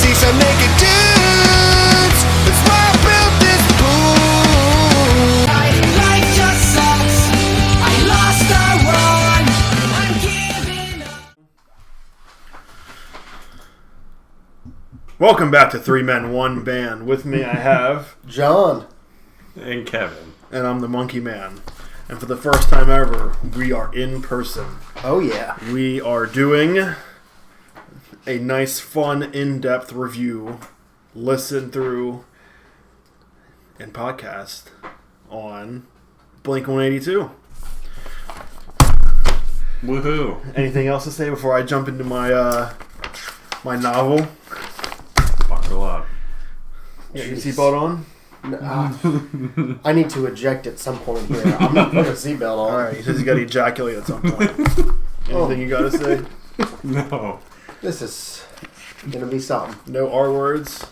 see some naked dudes. That's why I built this pool. Life just sucks. I lost the run. I'm giving up. Welcome back to Three Men, One Band. With me I have John. And Kevin. And I'm the Monkey Man. And for the first time ever, we are in person. Oh, yeah. We are doing a nice, fun, in-depth review, listen through, and podcast on Blink-182. Woohoo. Anything else to say before I jump into my my novel? Buckle up. Yeah, your seatbelt on? I need to eject at some point here. I'm not putting a seatbelt on. Alright, he says he's got to ejaculate at some point. Anything you got to say? No. This is going to be something. No R words.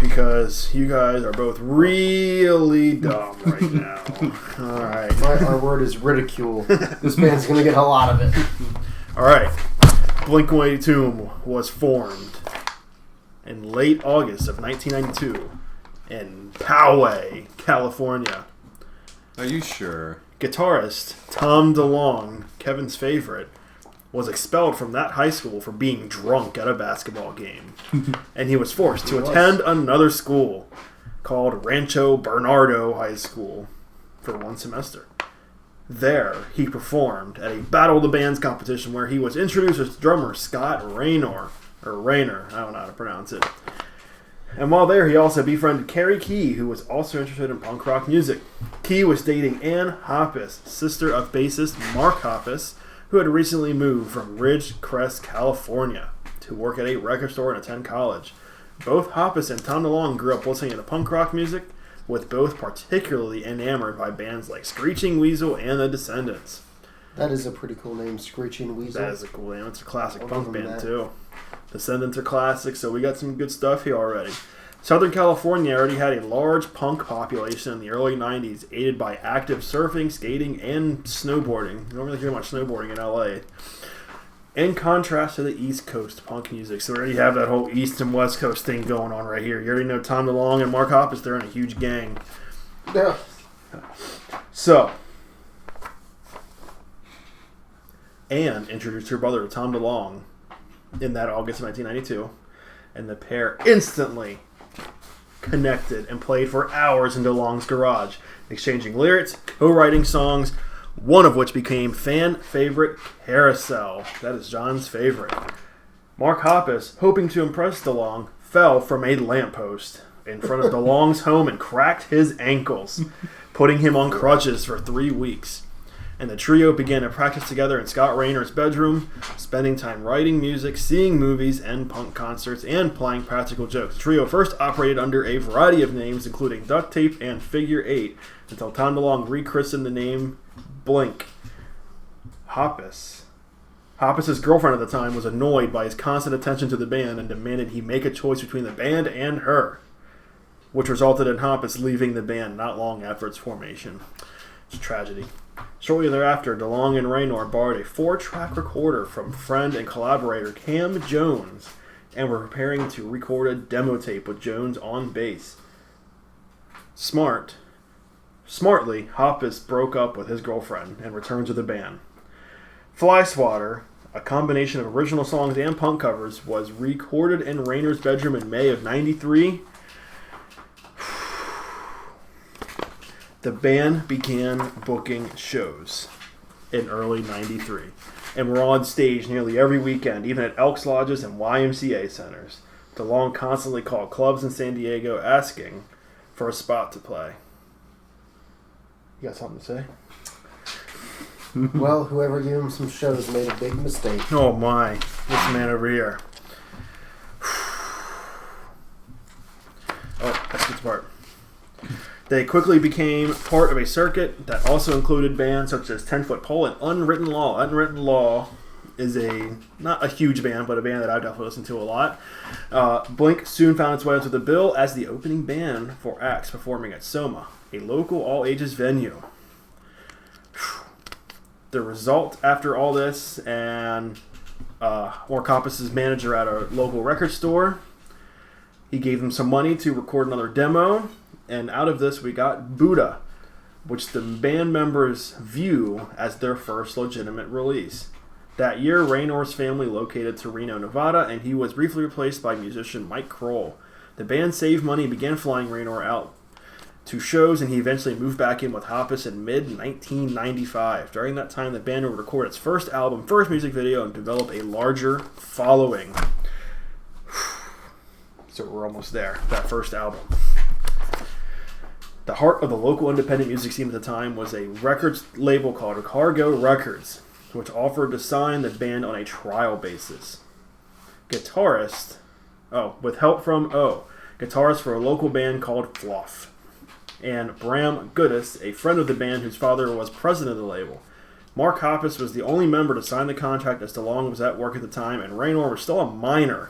Because you guys are both really dumb right now. Alright. My R word is ridicule. This band's going to get a lot of it. Alright. Blink-182 was formed in late August of 1992 in Poway, California. Are you sure? Guitarist Tom DeLonge, Kevin's favorite, was expelled from that high school for being drunk at a basketball game. And he was forced to attend another school called Rancho Bernardo High School for one semester. There, he performed at a Battle of the Bands competition where he was introduced as drummer Scott Raynor, or Rayner, I don't know how to pronounce it. And while there, he also befriended Carrie Key, who was also interested in punk rock music. Key was dating Ann Hoppus, sister of bassist Mark Hoppus, who had recently moved from Ridgecrest, California, to work at a record store and attend college. Both Hoppus and Tom DeLonge grew up listening to punk rock music, with both particularly enamored by bands like Screeching Weasel and The Descendants. That is a pretty cool name, Screeching Weasel. That is a cool name. It's a classic I'll punk give 'em band, that. too. Descendants are classic, so we got some good stuff here already. Southern California already had a large punk population in the early 90s, aided by active surfing, skating, and snowboarding. You don't really hear much snowboarding in LA. In contrast to the East Coast punk music, so we already have that whole East and West Coast thing going on right here. You already know Tom DeLonge and Mark Hoppus, they're in a huge gang. Yeah. So, Anne introduced her brother, Tom DeLonge, in that August of 1992, and the pair instantly connected and played for hours in DeLonge's garage, exchanging lyrics, co-writing songs, one of which became fan favorite Carousel. That is John's favorite. Mark Hoppus, hoping to impress DeLonge, fell from a lamppost in front of DeLonge's home and cracked his ankles, putting him on crutches for 3 weeks. And the trio began to practice together in Scott Raynor's bedroom, spending time writing music, seeing movies and punk concerts, and playing practical jokes. The trio first operated under a variety of names, including Duct Tape and Figure 8, until Tom DeLonge rechristened the name Blink. Hoppus's girlfriend at the time was annoyed by his constant attention to the band and demanded he make a choice between the band and her, which resulted in Hoppus leaving the band not long after its formation. It's a tragedy. Shortly thereafter, DeLonge and Raynor borrowed a 4-track recorder from friend and collaborator Cam Jones and were preparing to record a demo tape with Jones on bass. Smartly, Hoppus broke up with his girlfriend and returned to the band. Fly Swatter, a combination of original songs and punk covers, was recorded in Raynor's bedroom in May of '93. The band began booking shows in early '93 and were on stage nearly every weekend, even at Elks Lodges and YMCA centers. DeLonge constantly called clubs in San Diego asking for a spot to play. You got something to say? Well, whoever gave him some shows made a big mistake. Oh my, this man over here. Oh, that's the part. They quickly became part of a circuit that also included bands such as 10 Foot Pole and Unwritten Law. Unwritten Law is not a huge band, but a band that I've definitely listened to a lot. Blink soon found its way onto the bill as the opening band for acts performing at Soma, a local all-ages venue. The result after all this and Hoppus' manager at a local record store. He gave them some money to record another demo, and out of this we got Buddha, which the band members view as their first legitimate release. That year, Raynor's family located to Reno, Nevada, and he was briefly replaced by musician Mike Kroll. The band saved money and began flying Raynor out to shows, and he eventually moved back in with Hoppus in mid-1995. During that time, the band would record its first album, first music video, and develop a larger following. So we're almost there. That first album. The heart of the local independent music scene at the time was a records label called Cargo Records, which offered to sign the band on a trial basis. Guitarist for a local band called Fluff, and Bram Goodis, a friend of the band whose father was president of the label. Mark Hoppus was the only member to sign the contract as DeLonge was at work at the time, and Raynor was still a minor.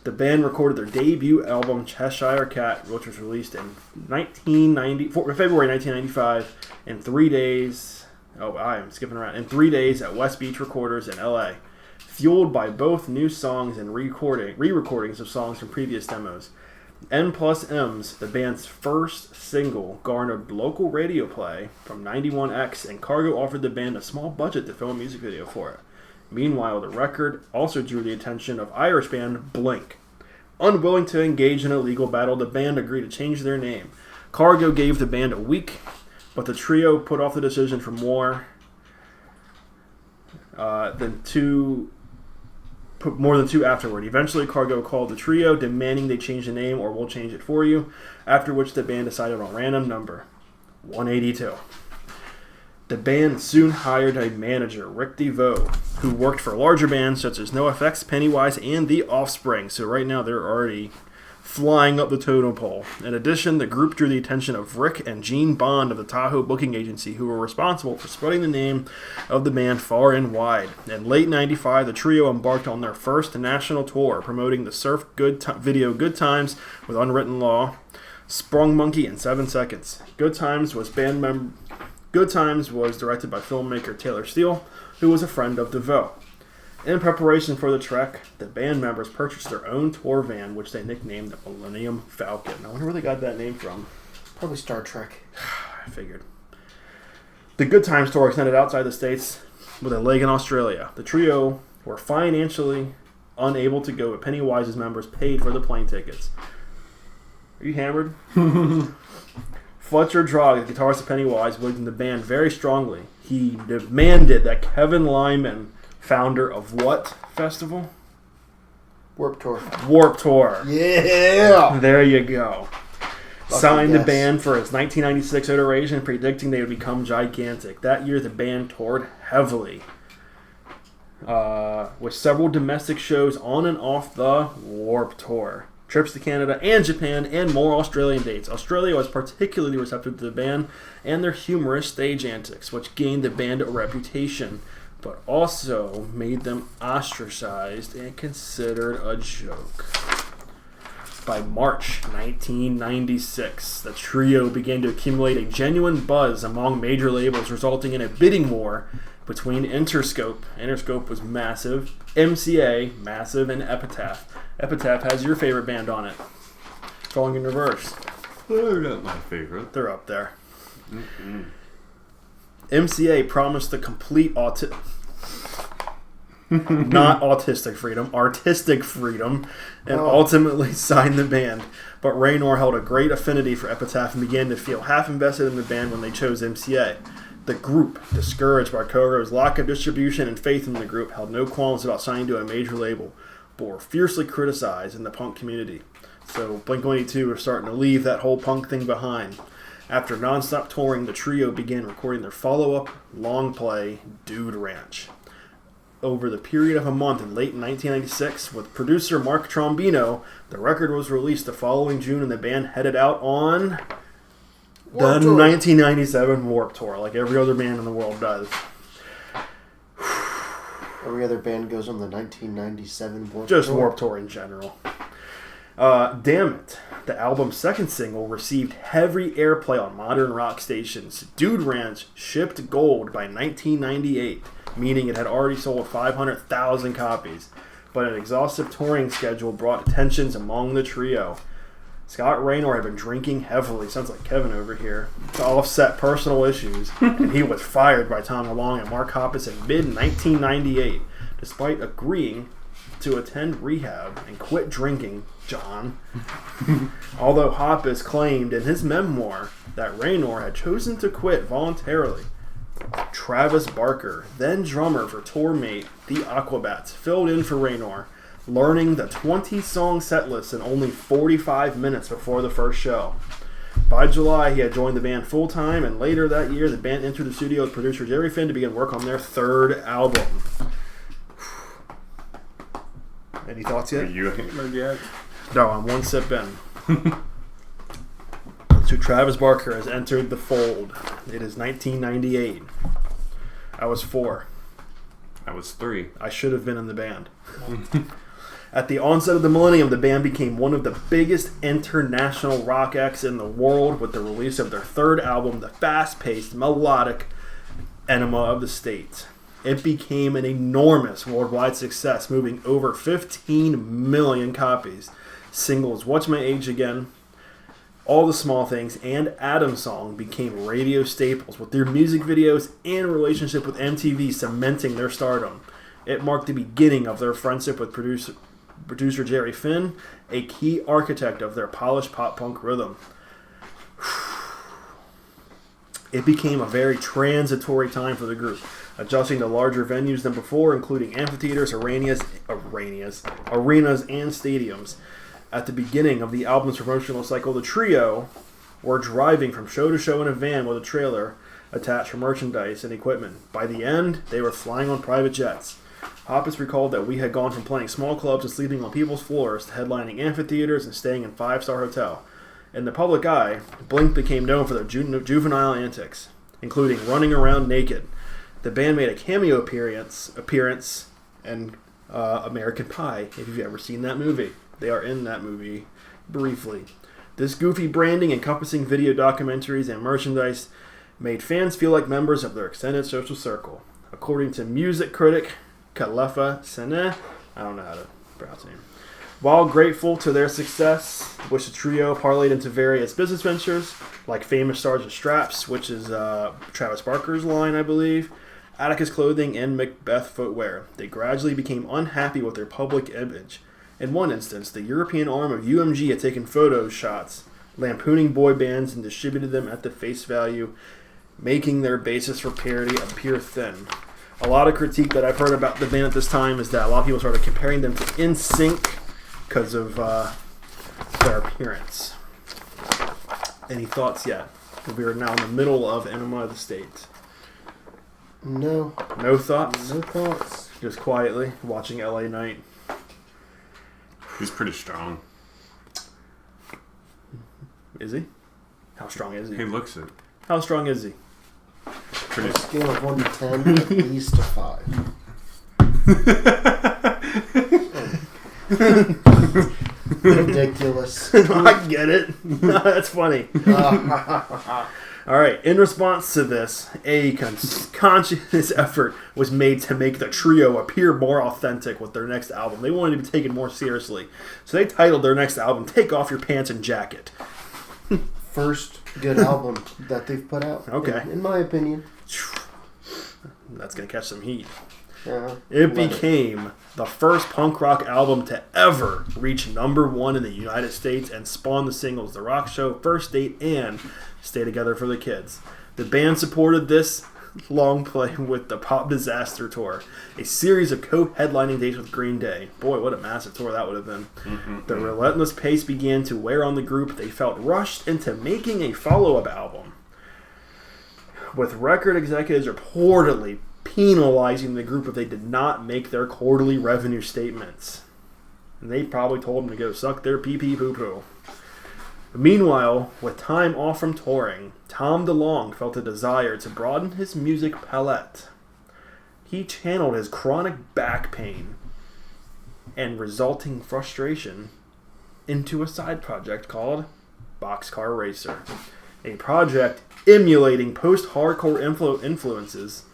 The band recorded their debut album, Cheshire Cat, which was released in February 1995 in 3 days. Oh, I am skipping around. In 3 days at West Beach Recorders in LA. Fueled by both new songs and re-recordings of songs from previous demos. N+M's, the band's first single, garnered local radio play from 91X, and Cargo offered the band a small budget to film a music video for it. Meanwhile, the record also drew the attention of Irish band Blink. Unwilling to engage in a legal battle, the band agreed to change their name. Cargo gave the band a week, but the trio put off the decision for more than two afterward. Eventually, Cargo called the trio, demanding they change the name or we'll change it for you, after which the band decided on a random number, 182. The band soon hired a manager, Rick DeVoe, who worked for larger bands such as NoFX, Pennywise, and The Offspring. So right now they're already flying up the totem pole. In addition, the group drew the attention of Rick and Gene Bond of the Tahoe booking agency, who were responsible for spreading the name of the band far and wide. In late '95, the trio embarked on their first national tour, promoting the surf video Good Times with Unwritten Law, Sprung Monkey, and 7 Seconds. Good Times was directed by filmmaker Taylor Steele, who was a friend of DeVoe. In preparation for the trek, the band members purchased their own tour van, which they nicknamed the Millennium Falcon. I wonder where they got that name from. Probably Star Trek. I figured. The Good Times tour extended outside the States with a leg in Australia. The trio were financially unable to go, but Pennywise's members paid for the plane tickets. Are you hammered? Fletcher Drog, the guitarist of Pennywise, believed in the band very strongly. He demanded that Kevin Lyman, founder of what festival? Warped Tour. Warped Tour. Yeah! There you go. Signed the yes. band for its 1996 iteration, predicting they would become gigantic. That year, the band toured heavily, with several domestic shows on and off the Warped Tour. Trips to Canada and Japan, and more Australian dates. Australia was particularly receptive to the band and their humorous stage antics, which gained the band a reputation, but also made them ostracized and considered a joke. By March 1996, the trio began to accumulate a genuine buzz among major labels, resulting in a bidding war between Interscope was massive, MCA, massive, and Epitaph. Epitaph has your favorite band on it. Falling in Reverse. They're not my favorite. They're up there. MCA promised the complete not autistic freedom, artistic freedom, and ultimately signed the band. But Raynor held a great affinity for Epitaph and began to feel half invested in the band when they chose MCA. The group, discouraged by Cargo's lack of distribution and faith in the group, held no qualms about signing to a major label, but were fiercely criticized in the punk community. So Blink-182 were starting to leave that whole punk thing behind. After non-stop touring, the trio began recording their follow-up long play, Dude Ranch. Over the period of a month in late 1996, with producer Mark Trombino, the record was released the following June, and the band headed out on the 1997 Warped Tour, like every other band in the world does. Every other band goes on the 1997 Warped Just Tour. Warped Tour in general. Damn It, the album's second single, received heavy airplay on modern rock stations. Dude Ranch shipped gold by 1998. meaning it had already sold 500,000 copies. But an exhaustive touring schedule brought tensions among the trio. Scott Raynor had been drinking heavily, sounds like Kevin over here, to offset personal issues, and he was fired by Tom DeLonge and Mark Hoppus in mid-1998, despite agreeing to attend rehab and quit drinking, John. Although Hoppus claimed in his memoir that Raynor had chosen to quit voluntarily. Travis Barker, then drummer for tour mate The Aquabats, filled in for Raynor, learning the 20-song setlist in only 45 minutes before the first show. By July, he had joined the band full-time, and later that year, the band entered the studio with producer Jerry Finn to begin work on their third album. Any thoughts yet? Are you hammered yet? No, I'm one sip in. So Travis Barker has entered the fold. It is 1998. I was 4. I was 3. I should have been in the band. At the onset of the millennium, the band became one of the biggest international rock acts in the world with the release of their third album, the fast-paced, melodic Enema of the State. It became an enormous worldwide success, moving over 15 million copies. Singles What's My Age Again, All the Small Things, and Adam's Song became radio staples, with their music videos and relationship with MTV cementing their stardom. It marked the beginning of their friendship with producer Jerry Finn, a key architect of their polished pop-punk rhythm. It became a very transitory time for the group, adjusting to larger venues than before, including amphitheaters, arenas, and stadiums. At the beginning of the album's promotional cycle, the trio were driving from show to show in a van with a trailer attached for merchandise and equipment. By the end, they were flying on private jets. Hoppus recalled that we had gone from playing small clubs and sleeping on people's floors to headlining amphitheaters and staying in 5-star hotel. In the public eye, Blink became known for their juvenile antics, including running around naked. The band made a cameo appearance in American Pie, if you've ever seen that movie. They are in that movie briefly. This goofy branding, encompassing video documentaries and merchandise, made fans feel like members of their extended social circle. According to music critic Kalefa Sene, I don't know how to pronounce his name. While grateful to their success, which the trio parlayed into various business ventures, like Famous Sergeant Straps, which is Travis Barker's line, I believe, Atticus Clothing, and Macbeth Footwear, they gradually became unhappy with their public image. In one instance, the European arm of UMG had taken photo shots, lampooning boy bands, and distributed them at the face value, making their basis for parody appear thin. A lot of critique that I've heard about the band at this time is that a lot of people started comparing them to NSYNC because of their appearance. Any thoughts yet? We are now in the middle of Enema of the State. No. No thoughts? No thoughts. Just quietly watching LA Night. He's pretty strong. Is he? How strong is he? He looks it. How strong is he? On Pretty. a scale of 1 to 10, at least a 5. Ridiculous. I get it. That's funny. All right. In response to this, a conscious effort was made to make the trio appear more authentic with their next album. They wanted to be taken more seriously. So they titled their next album, Take Off Your Pants and Jacket. First good album that they've put out. Okay. In my opinion. That's going to catch some heat. It It became the first punk rock album to ever reach #1 in the United States and spawn the singles The Rock Show, First Date, and Stay Together for the Kids. The band supported this long play with the Pop Disaster Tour, a series of co-headlining dates with Green Day. Boy, what a massive tour that would have been. The relentless pace began to wear on the group. They felt rushed into making a follow-up album, with record executives reportedly penalizing the group if they did not make their quarterly revenue statements. And they probably told them to go suck their pee-pee poo-poo. Meanwhile, with time off from touring, Tom DeLonge felt a desire to broaden his music palette. He channeled his chronic back pain and resulting frustration into a side project called Boxcar Racer, a project emulating post-hardcore influences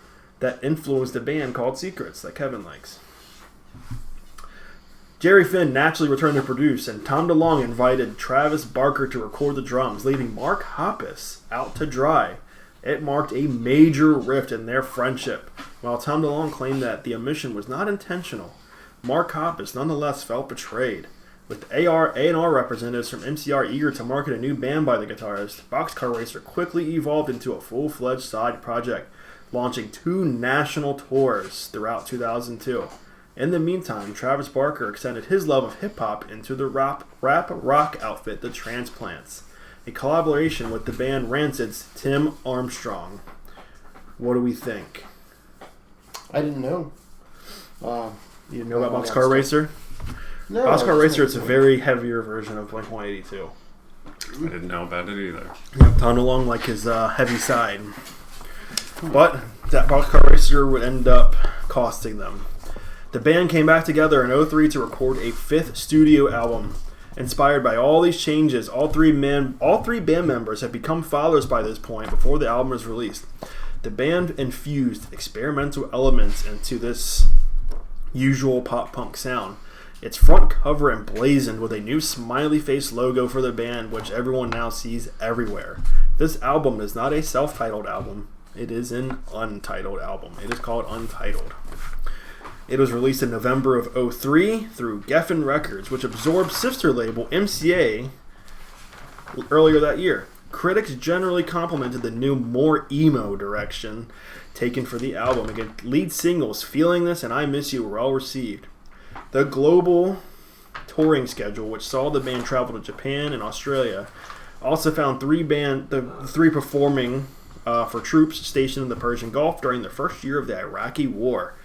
that influenced a band called Secrets that Kevin likes. Jerry Finn naturally returned to produce, and Tom DeLonge invited Travis Barker to record the drums, leaving Mark Hoppus out to dry. It marked a major rift in their friendship. While Tom DeLonge claimed that the omission was not intentional, Mark Hoppus nonetheless felt betrayed. With A&R representatives from MCR eager to market a new band by the guitarist, Boxcar Racer quickly evolved into a full-fledged side project, launching 2 national tours throughout 2002. In the meantime, Travis Barker extended his love of hip-hop into the rap rock outfit, The Transplants, a collaboration with the band Rancid's Tim Armstrong. What do we think? I didn't know. You know about Boxcar Racer? No. Boxcar Racer is a very heavier version of Blink-182. I didn't know about it either. Yep, Tom DeLonge like his heavy side. But that Boxcar Racer would end up costing them. The band came back together in 2003 to record a 5th studio album. Inspired by all these changes, all three band members had become fathers by this point before the album was released. The band infused experimental elements into this usual pop-punk sound. Its front cover emblazoned with a new smiley face logo for the band, which everyone now sees everywhere. This album is not a self-titled album. It is an untitled album. It is called Untitled. It was released in November of 2003 through Geffen Records, which absorbed sister label MCA earlier that year. Critics generally complimented the new, more emo direction taken for the album. Again, lead singles Feeling This and I Miss You were well received. The global touring schedule, which saw the band travel to Japan and Australia, also found the three performing for troops stationed in the Persian Gulf during the first year of the Iraqi War.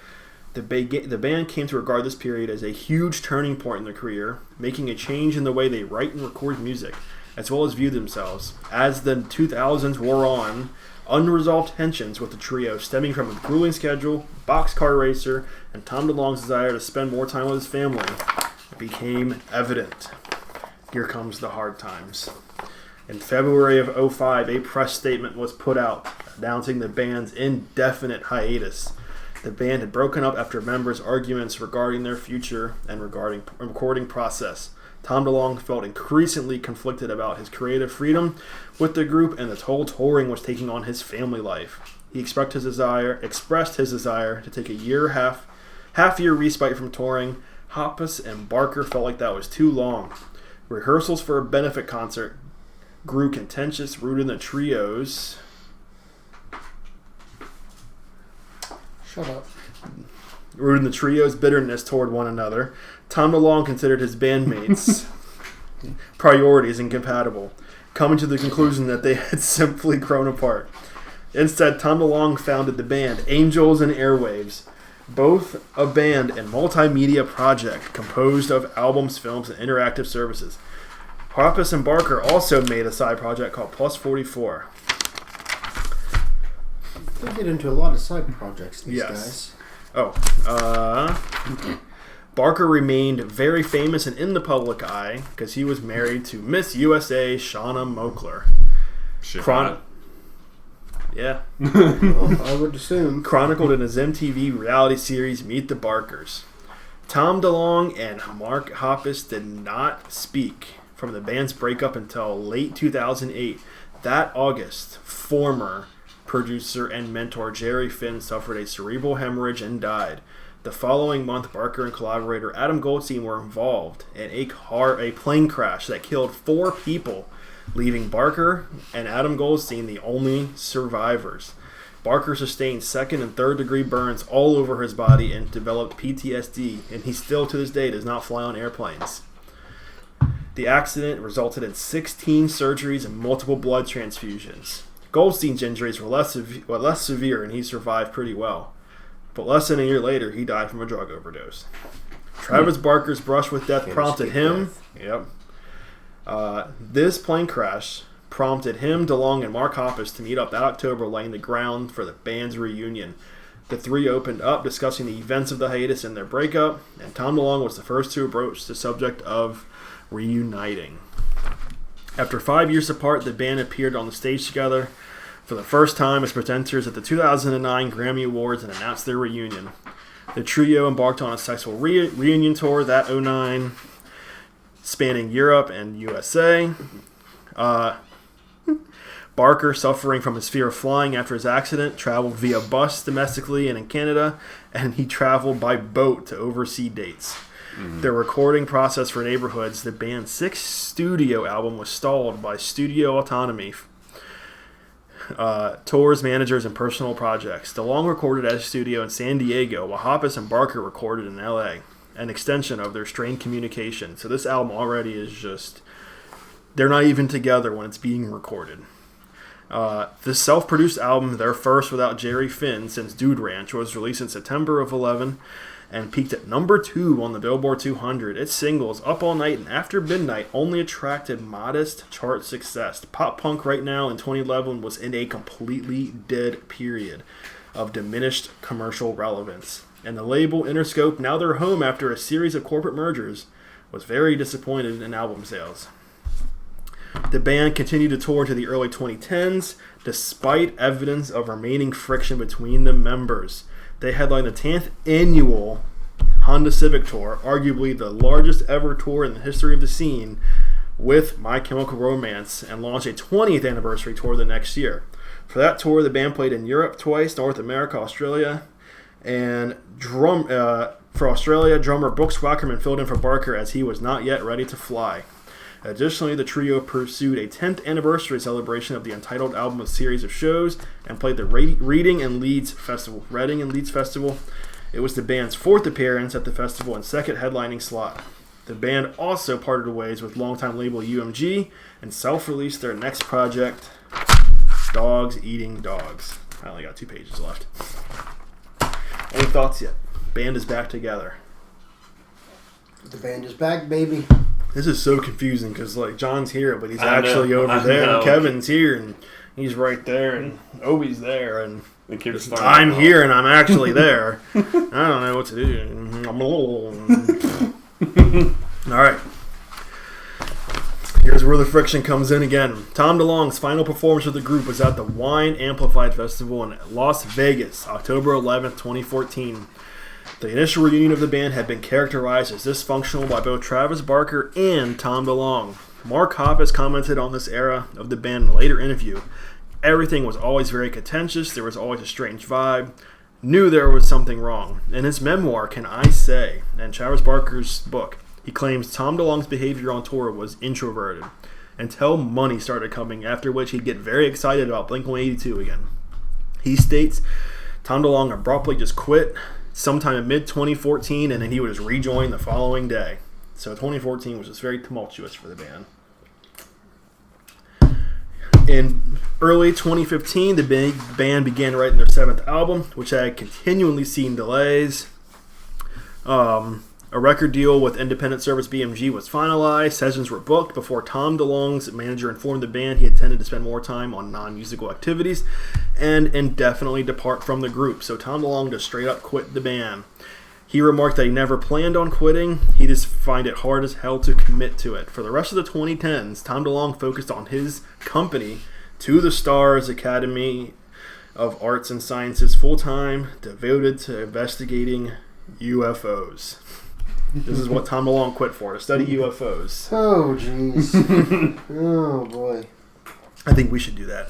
The band came to regard this period as a huge turning point in their career, making a change in the way they write and record music, as well as view themselves. As the 2000s wore on, unresolved tensions with the trio stemming from a grueling schedule, Boxcar Racer, and Tom DeLonge's desire to spend more time with his family became evident. Here comes the hard times. In February of 2005, a press statement was put out announcing the band's indefinite hiatus. The band had broken up after members' arguments regarding their future and regarding recording process. Tom DeLonge felt increasingly conflicted about his creative freedom with the group and the toll touring was taking on his family life. He expressed his desire to take a half-year respite from touring. Hoppus and Barker felt like that was too long. Rehearsals for a benefit concert grew contentious, rooted in the trio's bitterness toward one another. Tom DeLonge considered his bandmates' priorities incompatible, coming to the conclusion that they had simply grown apart. Instead, Tom DeLonge founded the band Angels and Airwaves, both a band and multimedia project composed of albums, films, and interactive services. Hoppus and Barker also made a side project called Plus 44. They get into a lot of side projects, these guys. Barker remained very famous and in the public eye because he was married to Miss USA Shauna Mokler. Yeah. Well, I would assume. Chronicled in his MTV reality series Meet the Barkers. Tom DeLonge and Mark Hoppus did not speak from the band's breakup until late 2008. That August, former producer and mentor Jerry Finn suffered a cerebral hemorrhage and died. The following month, Barker and collaborator Adam Goldstein were involved in a plane crash that killed 4 people, leaving Barker and Adam Goldstein the only survivors. Barker sustained 2nd and 3rd degree burns all over his body and developed PTSD, and he still to this day does not fly on airplanes. The accident resulted in 16 surgeries and multiple blood transfusions. Goldstein's injuries were less severe, and he survived pretty well. But less than a year later, he died from a drug overdose. Travis Barker's brush with death prompted him. This plane crash prompted him, DeLonge, and Mark Hoppus to meet up that October, laying the ground for the band's reunion. The three opened up, discussing the events of the hiatus and their breakup, and Tom DeLonge was the first to approach the subject of reuniting. After 5 years apart, the band appeared on the stage together for the first time as presenters at the 2009 Grammy Awards and announced their reunion. The trio embarked on a successful reunion tour that 2009, spanning Europe and USA. Barker, suffering from his fear of flying after his accident, traveled via bus domestically and in Canada, and he traveled by boat to oversee dates. Their recording process for Neighborhoods, the band's sixth studio album, was stalled by studio autonomy, tours, managers, and personal projects. DeLonge recorded at his studio in San Diego, while Hoppus and Barker recorded in LA, an extension of their strained communication. So this album already is just... they're not even together when it's being recorded. This self-produced album, their first without Jerry Finn since Dude Ranch, was released in September of 2011 and peaked at number 2 on the Billboard 200. Its singles, Up All Night and After Midnight, only attracted modest chart success. Pop punk right now in 2011 was in a completely dead period of diminished commercial relevance. And the label Interscope, now their home after a series of corporate mergers, was very disappointed in album sales. The band continued to tour into the early 2010s, despite evidence of remaining friction between the members. They headlined the 10th annual Honda Civic Tour, arguably the largest ever tour in the history of the scene, with My Chemical Romance, and launched a 20th anniversary tour the next year. For that tour, the band played in Europe twice, North America, Australia, and for Australia, drummer Brooks Wackerman filled in for Barker as he was not yet ready to fly. Additionally, the trio pursued a 10th anniversary celebration of the Untitled album with a series of shows and played the Reading and Leeds Festival. It was the band's 4th appearance at the festival and 2nd headlining slot. The band also parted ways with longtime label UMG and self-released their next project, Dogs Eating Dogs. I only got 2 pages left. Any thoughts yet? Band is back together. The band is back, baby. This is so confusing because like John's here, but he's actually over there, and Kevin's here, and he's right there, and Obi's there, and I'm here, and I'm actually there. I don't know what to do. All right. Here's where the friction comes in again. Tom DeLonge's final performance with the group was at the Wine Amplified Festival in Las Vegas, October 11th, 2014. The initial reunion of the band had been characterized as dysfunctional by both Travis Barker and Tom DeLonge. Mark Hoppus commented on this era of the band in a later interview. Everything was always very contentious, there was always a strange vibe, knew there was something wrong. In his memoir, Can I Say, and Travis Barker's book, he claims Tom DeLonge's behavior on tour was introverted, until money started coming, after which he'd get very excited about Blink-182 again. He states Tom DeLonge abruptly just quit sometime in mid-2014, and then he would just rejoin the following day. So 2014 was just very tumultuous for the band. In early 2015, the band began writing their 7th album, which had continually seen delays. A record deal with independent service BMG was finalized. Sessions were booked before Tom DeLonge's manager informed the band he intended to spend more time on non-musical activities and indefinitely depart from the group. So Tom DeLonge just straight up quit the band. He remarked that he never planned on quitting. He just find it hard as hell to commit to it. For the rest of the 2010s, Tom DeLonge focused on his company, To the Stars Academy of Arts and Sciences, full-time, devoted to investigating UFOs. This is what Tom DeLonge quit for, to study UFOs. Oh, jeez. Oh, boy. I think we should do that.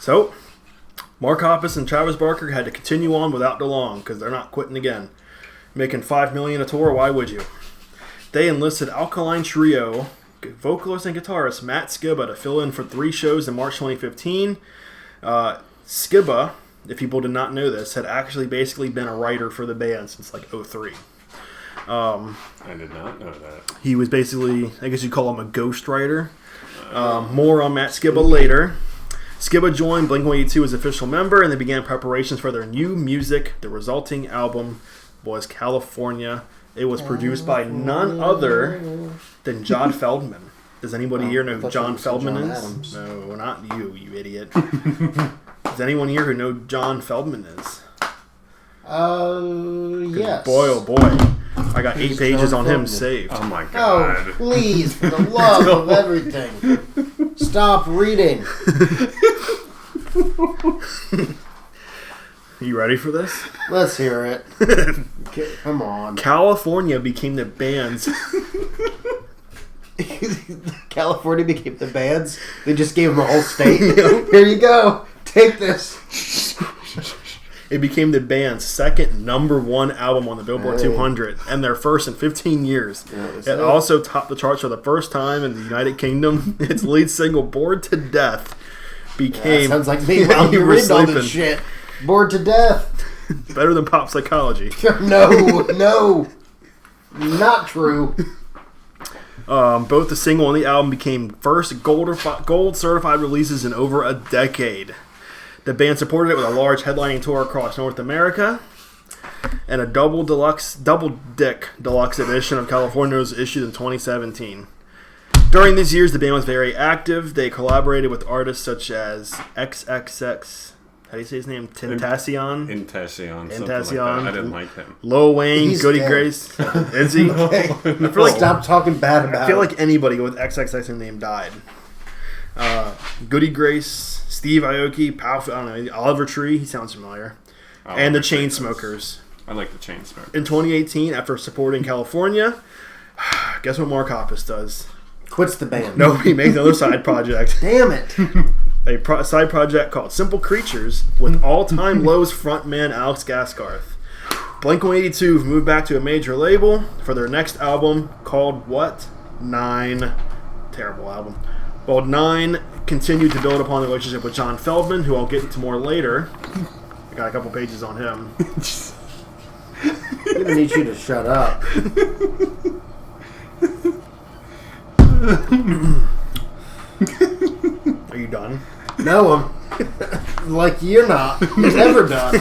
So, Mark Hoppus and Travis Barker had to continue on without DeLonge because they're not quitting again. Making $5 million a tour, why would you? They enlisted Alkaline Trio vocalist and guitarist Matt Skiba to fill in for 3 shows in March 2015. Skiba, if people did not know this, had actually basically been a writer for the band since like 2003. I did not know that. He was basically, I guess you'd call him a ghostwriter. More on Matt Skiba later. Skiba joined Blink-182 as official member, and they began preparations for their new music. The resulting album was California. It was produced by none other than John Feldman. Does anybody here know who John Feldman is? Adams. No, not you, you idiot. Does anyone here who know who John Feldman is? Yes. Boy, oh boy. I got 8 pages John on him Feldman. saved. Oh my god. Oh, please, for the love of everything. Stop reading. You ready for this? Let's hear it. Okay, come on. California became the band's... California became the band's. They just gave them a whole state. Here you go. Take this. It became the band's second #1 album on the Billboard 200 and their first in 15 years. It also topped the charts for the first time in the United Kingdom. Its lead single, Bored to Death, became... sounds like me while you're reading all this shit. Bored to death. Better than Pop Psychology. No. Not true. Both the single and the album became first gold certified releases in over a decade. The band supported it with a large headlining tour across North America, and a double dick deluxe edition of California was issued in 2017. During these years, the band was very active. They collaborated with artists such as XXX. How do you say his name? Tentacion. Tentacion. I didn't like him. Lil Wayne, He's Goody dead. Grace. Is he? Okay. I feel like Stop talking bad about I feel like anybody with XXX in the name died. Goody Grace, Steve Aoki, I don't know, Oliver Tree, he sounds familiar, and the Chainsmokers. I like the Chainsmokers. In 2018, after supporting California, guess what Mark Hoppus does? Quits the band. No, he made another side project. Damn it. A side project called Simple Creatures with all-time lows frontman Alex Gaskarth. Blink-182 moved back to a major label for their next album called what? 9. Terrible album. Well, 9 continued to build upon the relationship with John Feldman, who I'll get into more later. I got a couple pages on him. I'm going to need you to shut up. Are you done? No, I'm like you're not. You're never done.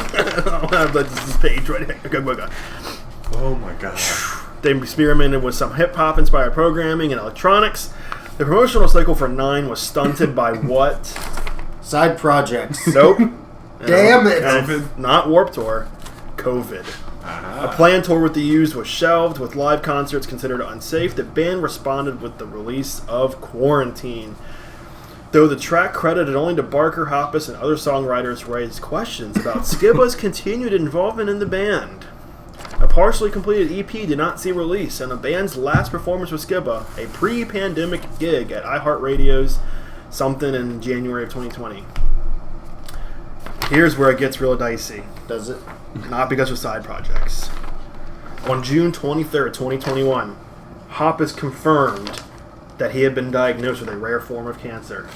I'll have this page right here. Okay, go. Oh my god. They experimented with some hip-hop inspired programming and electronics. The promotional cycle for 9 was stunted by what? Side projects. Nope. Damn it. And not Warped Tour. COVID. Uh-huh. A planned tour with the Used was shelved, with live concerts considered unsafe. The band responded with the release of Quarantine. Though the track credited only to Barker, Hoppus, and other songwriters raised questions about Skibba's continued involvement in the band. A partially completed EP did not see release, and the band's last performance with Skibba, a pre-pandemic gig at iHeartRadio's Something in January of 2020. Here's where it gets real dicey. Does it? Not because of side projects. On June 23rd, 2021, Hoppus confirmed that he had been diagnosed with a rare form of cancer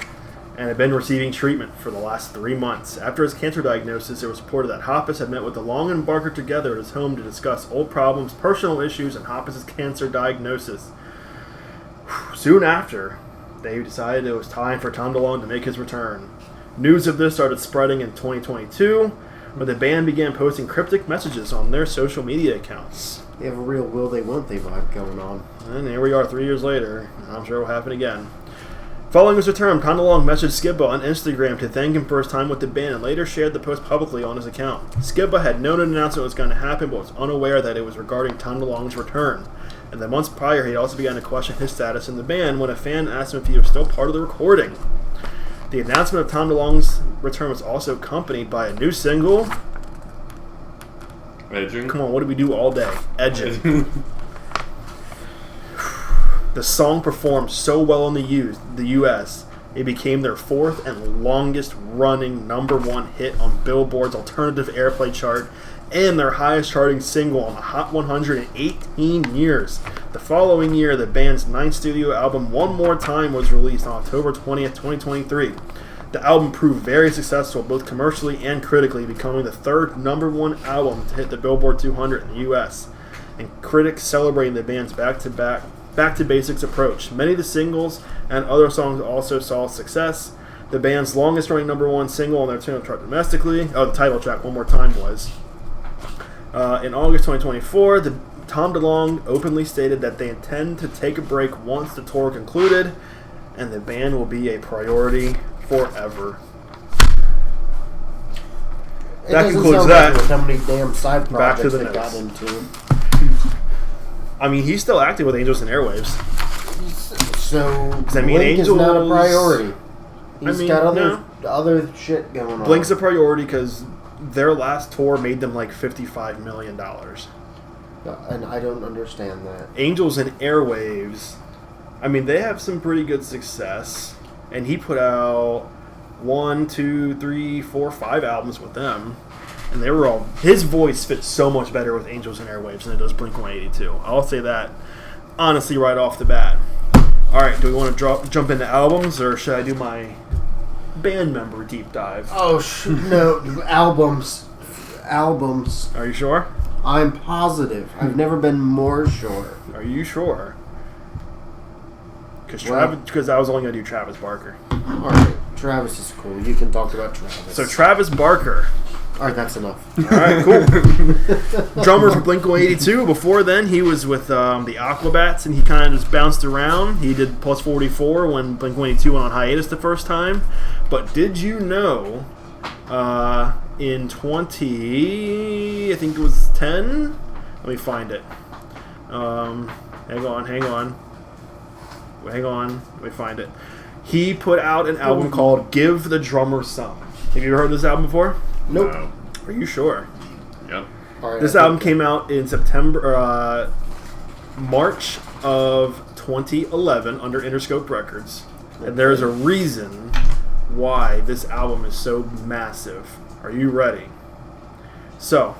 and had been receiving treatment for the last 3 months. After his cancer diagnosis, it was reported that Hoppus had met with DeLong and Barker together at his home to discuss old problems, personal issues, and Hoppus' cancer diagnosis. Soon after, they decided it was time for Tom DeLong to make his return. News of this started spreading in 2022, where the band began posting cryptic messages on their social media accounts. They have a real will they won't they vibe going on. And here we are 3 years later. I'm sure it will happen again. Following his return, Tom DeLong messaged Skibba on Instagram to thank him for his time with the band and later shared the post publicly on his account. Skibba had known an announcement was going to happen but was unaware that it was regarding Tom DeLong's return. And the months prior, he also began to question his status in the band when a fan asked him if he was still part of the recording. The announcement of Tom DeLong's return was also accompanied by a new single. Edging? Come on, what do we do all day? Edging. The song performed so well in the U.S., it became their 4th and longest running #1 hit on Billboard's alternative airplay chart and their highest charting single on the Hot 100 in 18 years. The following year, the band's 9th studio album, One More Time, was released on October 20th, 2023. The album proved very successful both commercially and critically, becoming the 3rd #1 album to hit the Billboard 200 in the U.S., and critics celebrating the band's back-to-basics approach. Many of the singles and other songs also saw success. The band's longest-running #1 single on their chart domestically, the title track, One More Time, was. In August 2024, Tom DeLong openly stated that they intend to take a break once the tour concluded, and the band will be a priority forever. That concludes that. Like how many damn side Back to projects the they notes. got into. I mean, he's still acting with Angels and Airwaves. So I mean, Blink is not a Angels- priority. He's got other shit going on. Blink's a priority because their last tour made them like $55 million. And I don't understand that. Angels and Airwaves, I mean, they have some pretty good success. And he put out 1, 2, 3, 4, 5 albums with them. And they were all... His voice fits so much better with Angels and Airwaves than it does Blink-182. I'll say that, honestly, right off the bat. All right, do we want to jump into albums, or should I do my band member deep dive? Oh, no. Albums. Albums. Are you sure? I'm positive. I've never been more sure. Are you sure? Because I was only going to do Travis Barker. All right. Travis is cool. You can talk about Travis. So Travis Barker. All right, that's enough. All right, cool. Drummer for Blink-182. Before then, he was with the Aquabats, and he kind of just bounced around. He did Plus 44 when Blink-182 went on hiatus the first time. But did you know, in 20, I think it was 10? Let me find it. Hang on. Let me find it. He put out an album called Give the Drummer Some. Have you ever heard this album before? Nope. No. Are you sure? Yep. All right, This album came out in March of 2011 under Interscope Records. And there's a reason why this album is so massive. Are you ready? So,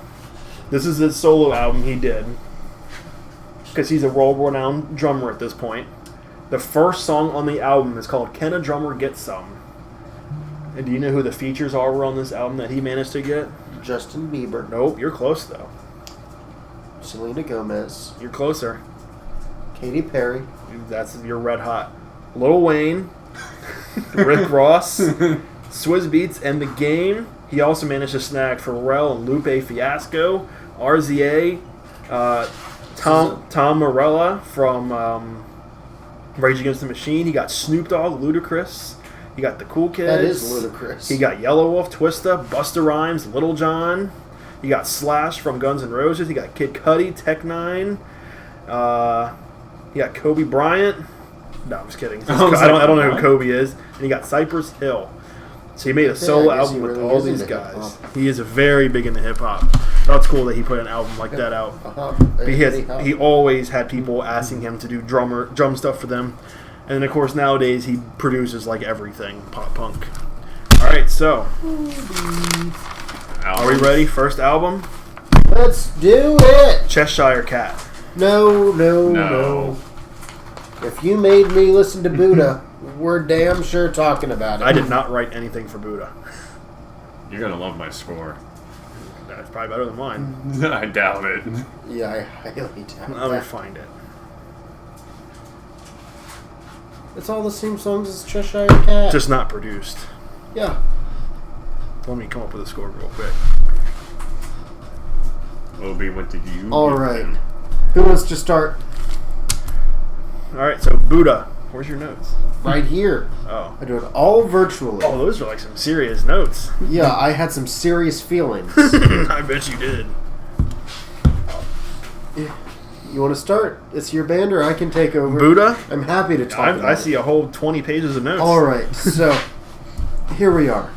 this is his solo album he did. Because he's a world-renowned drummer at this point. The first song on the album is called Can a Drummer Get Some? And do you know who the features were on this album that he managed to get? Justin Bieber. Nope, you're close though. Selena Gomez. You're closer. Katy Perry. You're red hot. Lil Wayne, Rick Ross, Swizz Beatz, and The Game. He also managed to snag Pharrell and Lupe Fiasco, RZA, Tom Morello from Rage Against the Machine. He got Snoop Dogg, Ludacris. He got the Cool Kids. That is ludicrous. He got Yellow Wolf, Twista, Busta Rhymes, Little John. He got Slash from Guns N' Roses. He got Kid Cudi, Tech Nine. He got Kobe Bryant. No, I'm just kidding. I don't know who Kobe is. And he got Cypress Hill. So he made a solo album with all these guys. He is very big into hip hop. That's cool that he put an album like that out. But he always had people asking him to do drum stuff for them. And then, of course, nowadays he produces like everything pop punk. All right, so are we ready? First album. Let's do it. Cheshire Cat. No. If you made me listen to Buddha, we're damn sure talking about it. I did not write anything for Buddha. You're gonna love my score. That's probably better than mine. I doubt it. Yeah, I highly doubt Let me that. find it. It's all the same songs as Cheshire Cat. Just not produced. Yeah. Let me come up with a score real quick. Obi, what did you? All give right. them? Who wants to start? All right, so Buddha. Where's your notes? Right here. Oh. I do it all virtually. Oh, those are like some serious notes. Yeah, I had some serious feelings. I bet you did. You want to start? It's your band, or I can take over. Buddha? I'm happy to talk about I see a whole 20 pages of notes. All right, so here we are.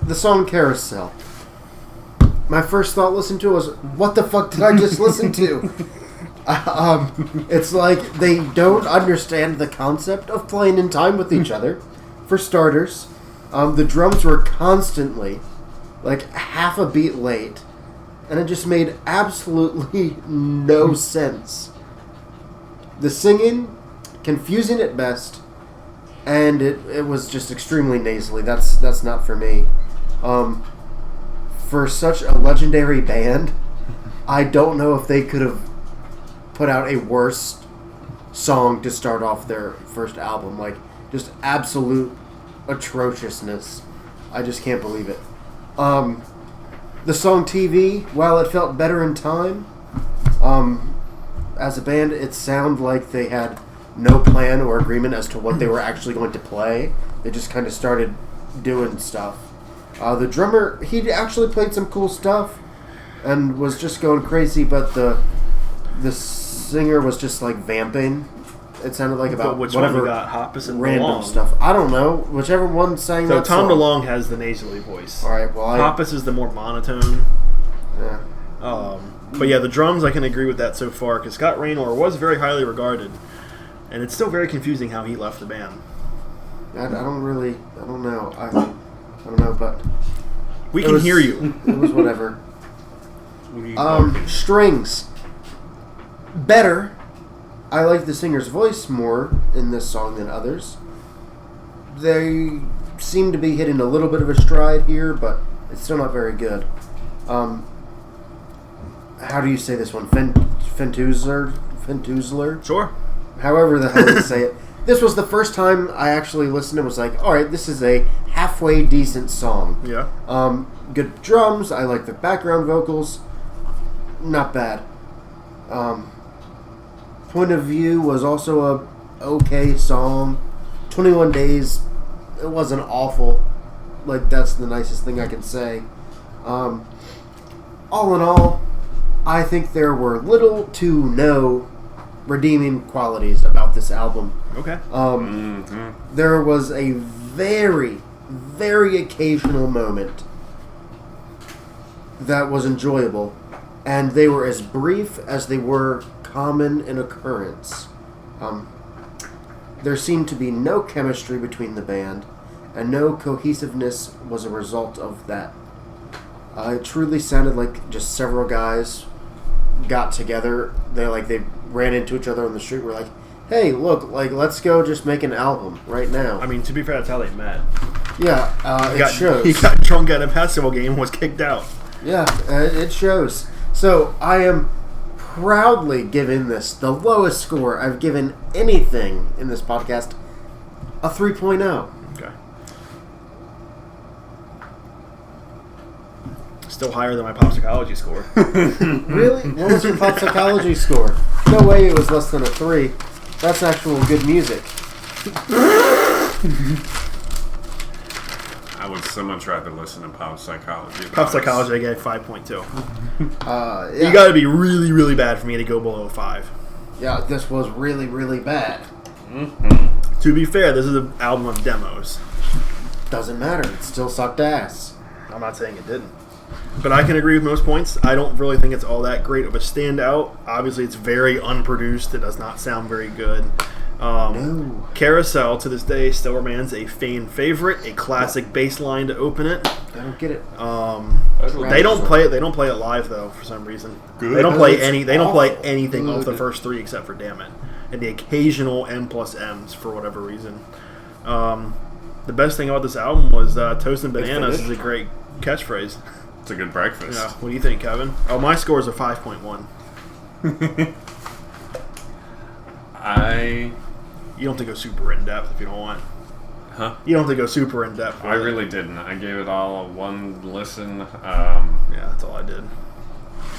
The song Carousel. My first thought listened to was, what the fuck did I just listen to? It's like they don't understand the concept of playing in time with each other. For starters, the drums were constantly like half a beat late, and it just made absolutely no sense. The singing, confusing at best, and it was just extremely nasally. That's not for me. For such a legendary band, I don't know if they could have put out a worse song to start off their first album. Like, just absolute atrociousness. I just can't believe it. The song TV, while it felt better in time, as a band, it sounded like they had no plan or agreement as to what they were actually going to play. They just kind of started doing stuff. The drummer, he actually played some cool stuff and was just going crazy, but the singer was just like vamping It sounded like about Which one whatever you got? Hoppus and random DeLong. stuff. I don't know. Whichever one sang So that Tom song. DeLong has the nasally voice. All right. Well, Hoppus is the more monotone. yeah. But yeah, the drums, I can agree with that so far, because Scott Raynor was very highly regarded, and it's still very confusing how he left the band. I don't know. I don't know, but We it can was- hear you. It was whatever. Strings. Better. I like the singer's voice more in this song than others. They seem to be hitting a little bit of a stride here, but it's still not very good. How do you say this one? Fentuzler? Sure. However the hell you say it. This was the first time I actually listened and was like, alright, this is a halfway decent song. Yeah. Good drums. I like the background vocals. Not bad. Point of View was also a okay song. 21 Days, it wasn't awful. Like, that's the nicest thing I can say. All in all, I think there were little to no redeeming qualities about this album. Okay. There was a very, very occasional moment that was enjoyable, and they were as brief as they were common in occurrence. There seemed to be no chemistry between the band, and no cohesiveness was a result of that. It truly sounded like just several guys got together. They ran into each other on the street. Were like, "Hey, look! Let's go just make an album right now." I mean, to be fair, that's how they met. Yeah, it shows. He got drunk at a basketball game and was kicked out. Yeah, it shows. So I am proudly giving this the lowest score I've given anything in this podcast, a 3.0. Okay. Still higher than my pop psychology score. Really? What was your pop psychology score? No way it was less than a 3. That's actual good music. I would so much rather listen to pop psychology. Pop psychology, I gave 5.2. Yeah. You got to be really, really bad for me to go below 5. Yeah, this was really, really bad. To be fair, this is an album of demos. Doesn't matter. It still sucked ass. I'm not saying it didn't. But I can agree with most points. I don't really think it's all that great of a standout. Obviously, it's very unproduced. It does not sound very good. No. Carousel, to this day, still remains a fan favorite, a classic bass line to open it. I don't get it. They don't play it. They don't play it live though, for some reason. Good. They don't play It's any. They don't play awful. anything off the Good. first 3 except for "Damn It," and the occasional M+Ms for whatever reason. The best thing about this album was "Toast and Bananas" is a great catchphrase. It's a good breakfast. Yeah. What do you think, Kevin? Oh, my score is a 5.1. You don't have to go super in depth if you don't want. Huh? You don't have to go super in depth. I really didn't. I gave it all a 1 listen. Yeah, that's all I did.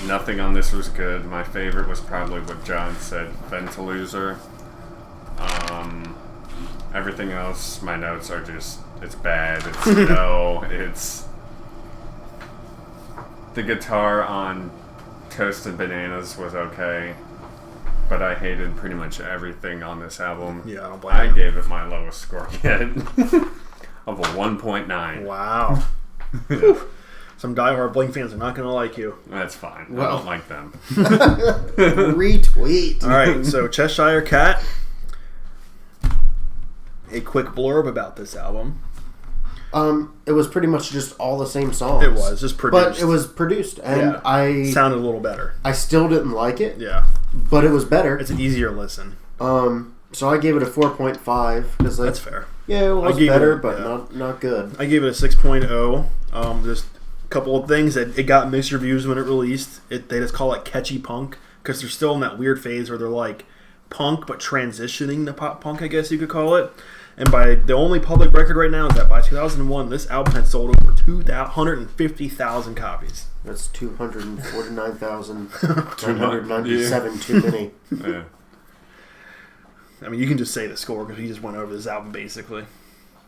Nothing on this was good. My favorite was probably what John said, Ventiloser. Everything else, my notes are just, it's bad, it's no, it's... The guitar on Toasted Bananas was okay, but I hated pretty much everything on this album. Yeah, I don't blame I you. gave it my lowest score yet, of a 1.9. Wow. Whew. Some diehard Blink fans are not going to like you. That's fine. I Well. don't like them. Retweet. All right, so Cheshire Cat. A quick blurb about this album. It was pretty much just all the same songs. It was just produced. But it was produced, and Yeah. I Sounded a little better. still didn't like it, Yeah. but it was better. It's an easier listen. So I gave it a 4.5 because That's fair. yeah, it was gave better, it- but yeah. not good. I gave it a 6.0. Just a couple of things. It got mixed reviews when it released. They just call it catchy punk because they're still in that weird phase where they're like punk but transitioning to pop punk, I guess you could call it. And by the only public record right now is that by 2001, this album had sold over 250,000 copies. That's 249,997 too many. Yeah. I mean, you can just say the score because he just went over this album basically.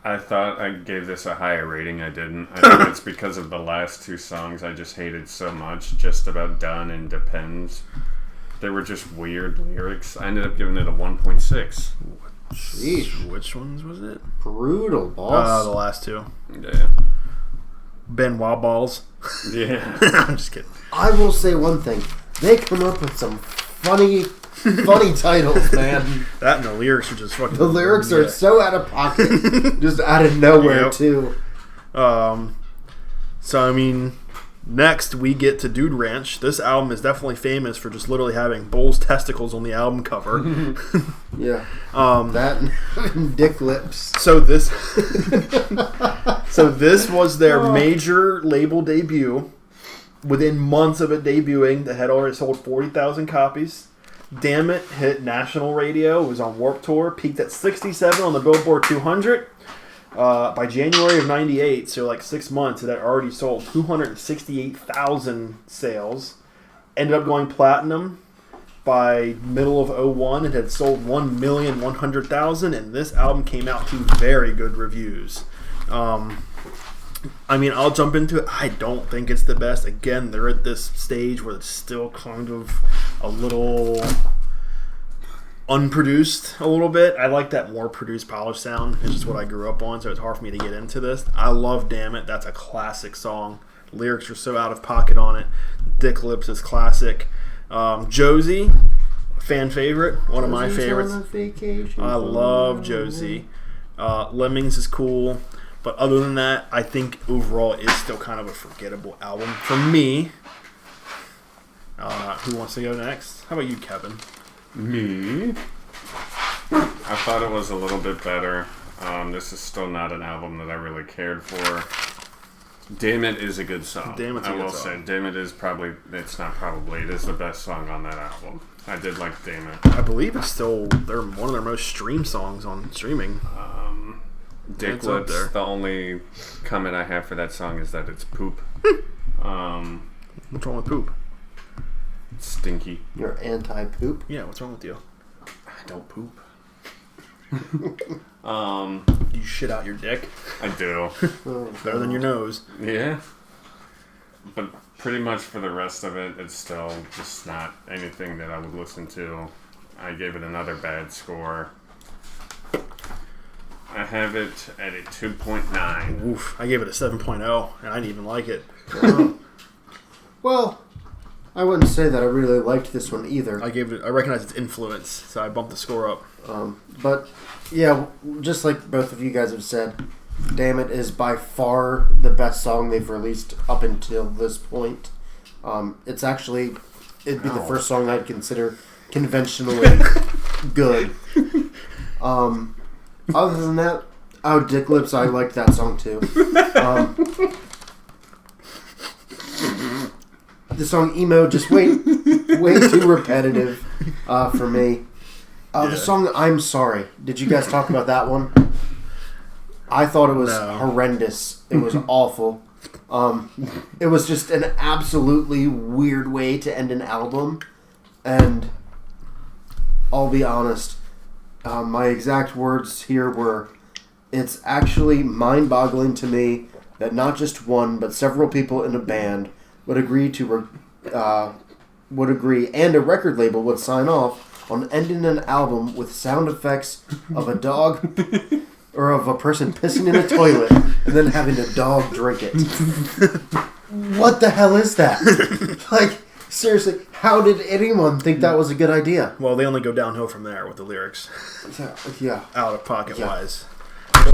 I thought I gave this a higher rating. I didn't. I think it's because of the last 2 songs I just hated so much. Just About Done and Depends. They were just weird lyrics. I ended up giving it a 1.6. Sheesh. Which ones was it? Brutal, boss. The last two. Yeah. Benoit balls. Yeah. I'm just kidding. I will say one thing. They come up with some funny titles, man. That and the lyrics are just fucking... The lyrics are so out of pocket. Just out of nowhere, Yep. too. So, I mean, next we get to Dude Ranch. This album is definitely famous for just literally having bull's testicles on the album cover. Yeah. That and dick lips. So this was their major label debut. Within months of it debuting, they had already sold 40,000 copies. Damn It hit national radio. It was on Warped Tour. Peaked at 67 on the Billboard 200. By January of 98, so like 6 months, it had already sold 268,000 sales. Ended up going platinum. By middle of 01, it had sold 1,100,000, and this album came out to very good reviews. I mean, I'll jump into it. I don't think it's the best. Again, they're at this stage where it's still kind of a little unproduced a little bit. I like that more produced, polished sound. It's just what I grew up on, so it's hard for me to get into this. I love Damn It. That's a classic song. Lyrics are so out of pocket on it. Dick Lips is classic. Josie, fan favorite. One of my favorites. I love Josie. Lemmings is cool. But other than that, I think overall it's still kind of a forgettable album for me. Who wants to go next? How about you, Kevin? Me? I thought it was a little bit better. This is still not an album that I really cared for. Damn It is a good song. Damn It's a I good will song. say, Damn It is probably, it's not probably, it is the best song on that album. I did like Damn It. I believe it's still one of their most streamed songs on streaming. Dick It's up Lips, there. the only comment I have for that song is that it's poop. What's wrong with poop? It's stinky. You're anti-poop? Yeah, what's wrong with you? I don't poop. You shit out your dick? I do. Better than your nose. Yeah. But pretty much for the rest of it, it's still just not anything that I would listen to. I gave it another bad score. I have it at a 2.9. Oof, I gave it a 7.0, and I didn't even like it. Well, I wouldn't say that I really liked this one either. I recognize its influence, so I bumped the score up. But, yeah, just like both of you guys have said, Damn It is by far the best song they've released up until this point. It's actually, it'd be the first song I'd consider conventionally good. Other than that, Dick Lips, I liked that song too. The song Emo, just way too repetitive for me. The song I'm Sorry, did you guys talk about that one? I thought it was horrendous. It was awful. It was just an absolutely weird way to end an album. And I'll be honest, my exact words here were, it's actually mind-boggling to me that not just one, but several people in a band would agree and a record label would sign off on ending an album with sound effects of a dog or of a person pissing in a toilet and then having a dog drink it. What the hell is that? Like, seriously, how did anyone think that was a good idea? Well, they only go downhill from there with the lyrics. Yeah. Out of pocket wise.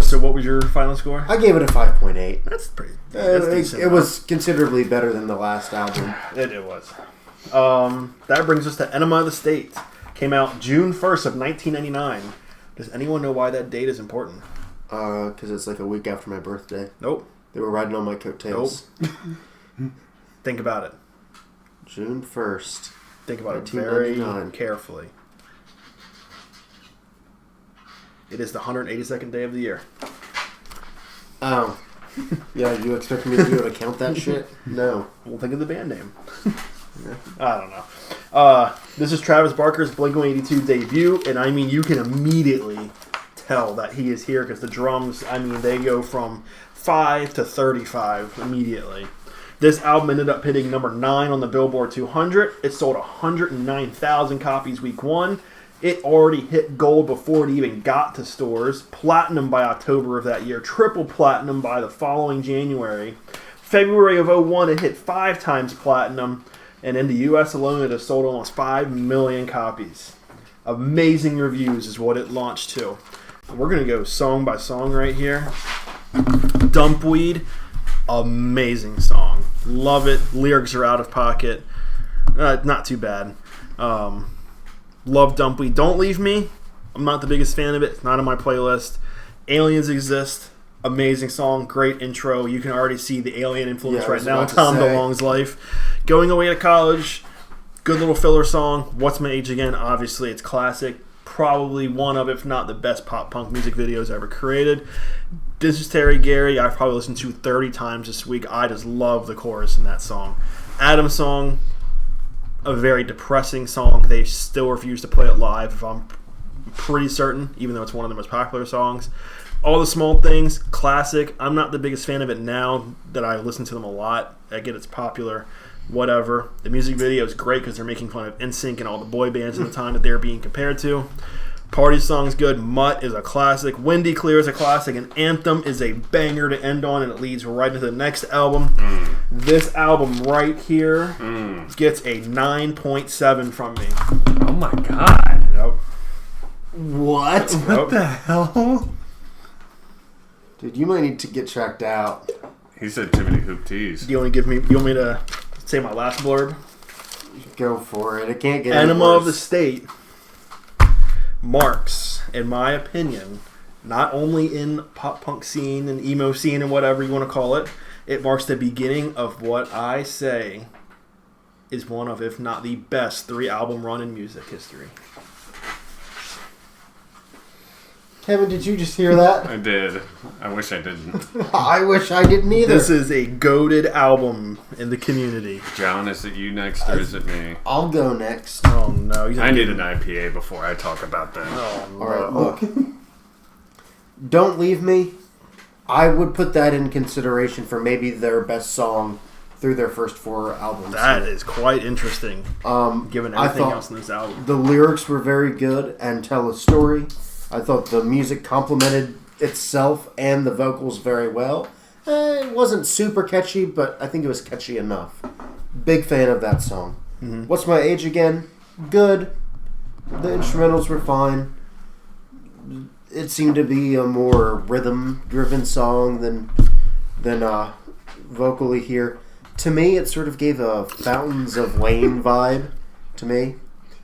So what was your final score? I gave it a 5.8. That's pretty... That's decent. It was considerably better than the last album. It was. That brings us to Enema of the State. Came out June 1st of 1999. Does anyone know why that date is important? Because it's like a week after my birthday. Nope. They were riding on my coattails. Nope. Think about it. June 1st. Think about it very 1999. carefully. It is the 182nd day of the year. Oh. Yeah, you expect me to be able to count that shit? No. We'll think of the band name. I don't know. This is Travis Barker's Blink-182 debut, and I mean, you can immediately tell that he is here because the drums, I mean, they go from 5 to 35 immediately. This album ended up hitting number 9 on the Billboard 200. It sold 109,000 copies week 1. It already hit gold before it even got to stores. Platinum by October of that year. Triple platinum by the following January. February of 01, it hit 5 times platinum. And in the US alone, it has sold almost 5 million copies. Amazing reviews is what it launched to. We're going to go song by song right here. Dumpweed, amazing song. Love it. Lyrics are out of pocket. Not too bad. Love Dumpweed. Don't Leave Me. I'm not the biggest fan of it. It's not on my playlist. Aliens Exist. Amazing song. Great intro. You can already see the alien influence right now in Tom DeLonge's life. Going Away to College. Good little filler song. What's My Age Again? Obviously, it's classic. Probably one of, if not the best pop punk music videos ever created. This is Terry Gary. I've probably listened to 30 times this week. I just love the chorus in that song. Adam's Song, a very depressing song. They still refuse to play it live, if I'm pretty certain, even though it's one of the most popular songs. All the Small Things, classic. I'm not the biggest fan of it now that I listen to them a lot. I get it's popular. Whatever. The music video is great because they're making fun of NSYNC and all the boy bands at the time that they're being compared to. Party Song's good. Mutt is a classic. Windy Clear is a classic. And Anthem is a banger to end on, and it leads right into the next album. This album right here gets a 9.7 from me. Oh my god. Yep. What? What the hell? Dude, you might need to get checked out. He said Timothy Hoop Tees. You want me to say my last blurb? Go for it. It can't get Enema any of the worse. State marks, in my opinion, not only in pop punk scene and emo scene and whatever you want to call it, it marks the beginning of what I say is one of, if not the best, 3-album run in music history. Kevin, did you just hear that? I did. I wish I didn't. I wish I didn't either. This is a goated album in the community. John, is it you next or is it me? I'll go next. Oh no! I need an IPA before I talk about that. Oh no! All right, look. Don't Leave Me. I would put that in consideration for maybe their best song through their first 4 albums. That is quite interesting, given everything else in this album. The lyrics were very good and tell a story. I thought the music complemented itself and the vocals very well. It wasn't super catchy, but I think it was catchy enough. Big fan of that song. Mm-hmm. What's My Age Again? Good. The instrumentals were fine. It seemed to be a more rhythm-driven song than vocally here. To me, it sort of gave a Fountains of Wayne vibe to me,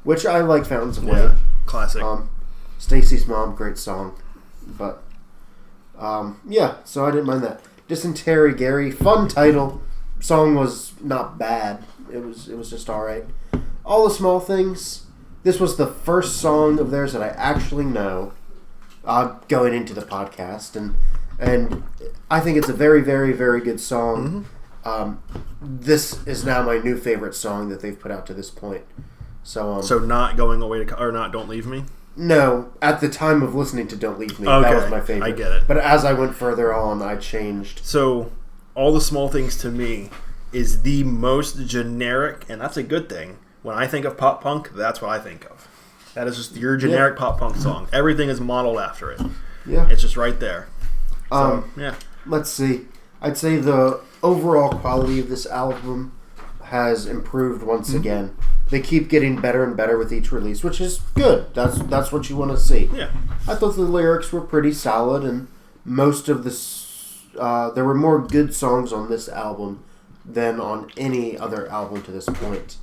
which I like Fountains of Wayne. Classic. Stacy's Mom, great song. But, yeah, so I didn't mind that. Dysentery Gary, fun title. Song was not bad. It was just alright. All the Small Things. This was the first song of theirs that I actually know going into the podcast. And I think it's a very, very, very good song. This is now my new favorite song that they've put out to this point. So not Going Away to, or not Don't Leave Me? No, at the time of listening to Don't Leave Me, that was my favorite. I get it. But as I went further on, I changed. So, All the Small Things to me is the most generic, and that's a good thing. When I think of pop punk, that's what I think of. That is just your generic pop punk song. Everything is modeled after it. Yeah. It's just right there. So, yeah. Let's see. I'd say the overall quality of this album has improved once again. They keep getting better and better with each release, which is good. That's what you want to see. Yeah. I thought the lyrics were pretty solid, and most of this, there were more good songs on this album than on any other album to this point.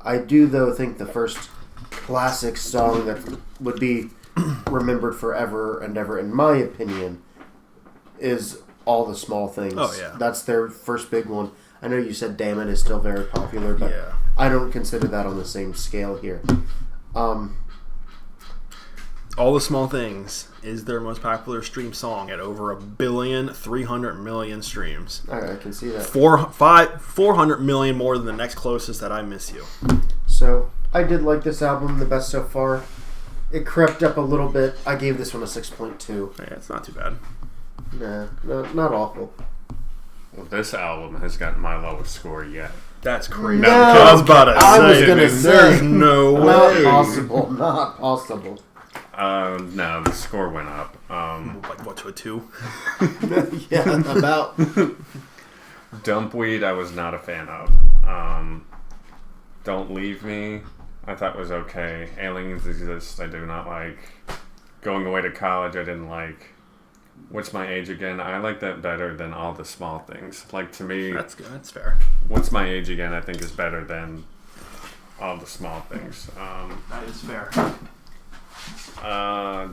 I do, though, think the first classic song that would be remembered forever and ever, in my opinion, is All the Small Things. Oh, yeah. That's their first big one. I know you said Damn It is still very popular, but Yeah. I don't consider that on the same scale here. All the Small Things is their most popular stream song at over 1,300,000,000 streams. I can see that. 400 million more than the next closest that I Miss You. So, I did like this album the best so far. It crept up a little bit. I gave this one a 6.2. Yeah, it's not too bad. Nah, not awful. Well, this album has got my lowest score yet. That's crazy. No, I was about to I was say, gonna there's say, no not way. possible. Not possible. No, the score went up. Like, what, to a 2? Yeah, about. Dumpweed, I was not a fan of. Don't Leave Me, I thought was okay. Aliens Exist, I do not like. Going Away to College, I didn't like. What's My Age Again? I like that better than All the Small Things. Like, to me, That's good. That's fair. What's My Age Again, I think, is better than All the Small Things. That is fair.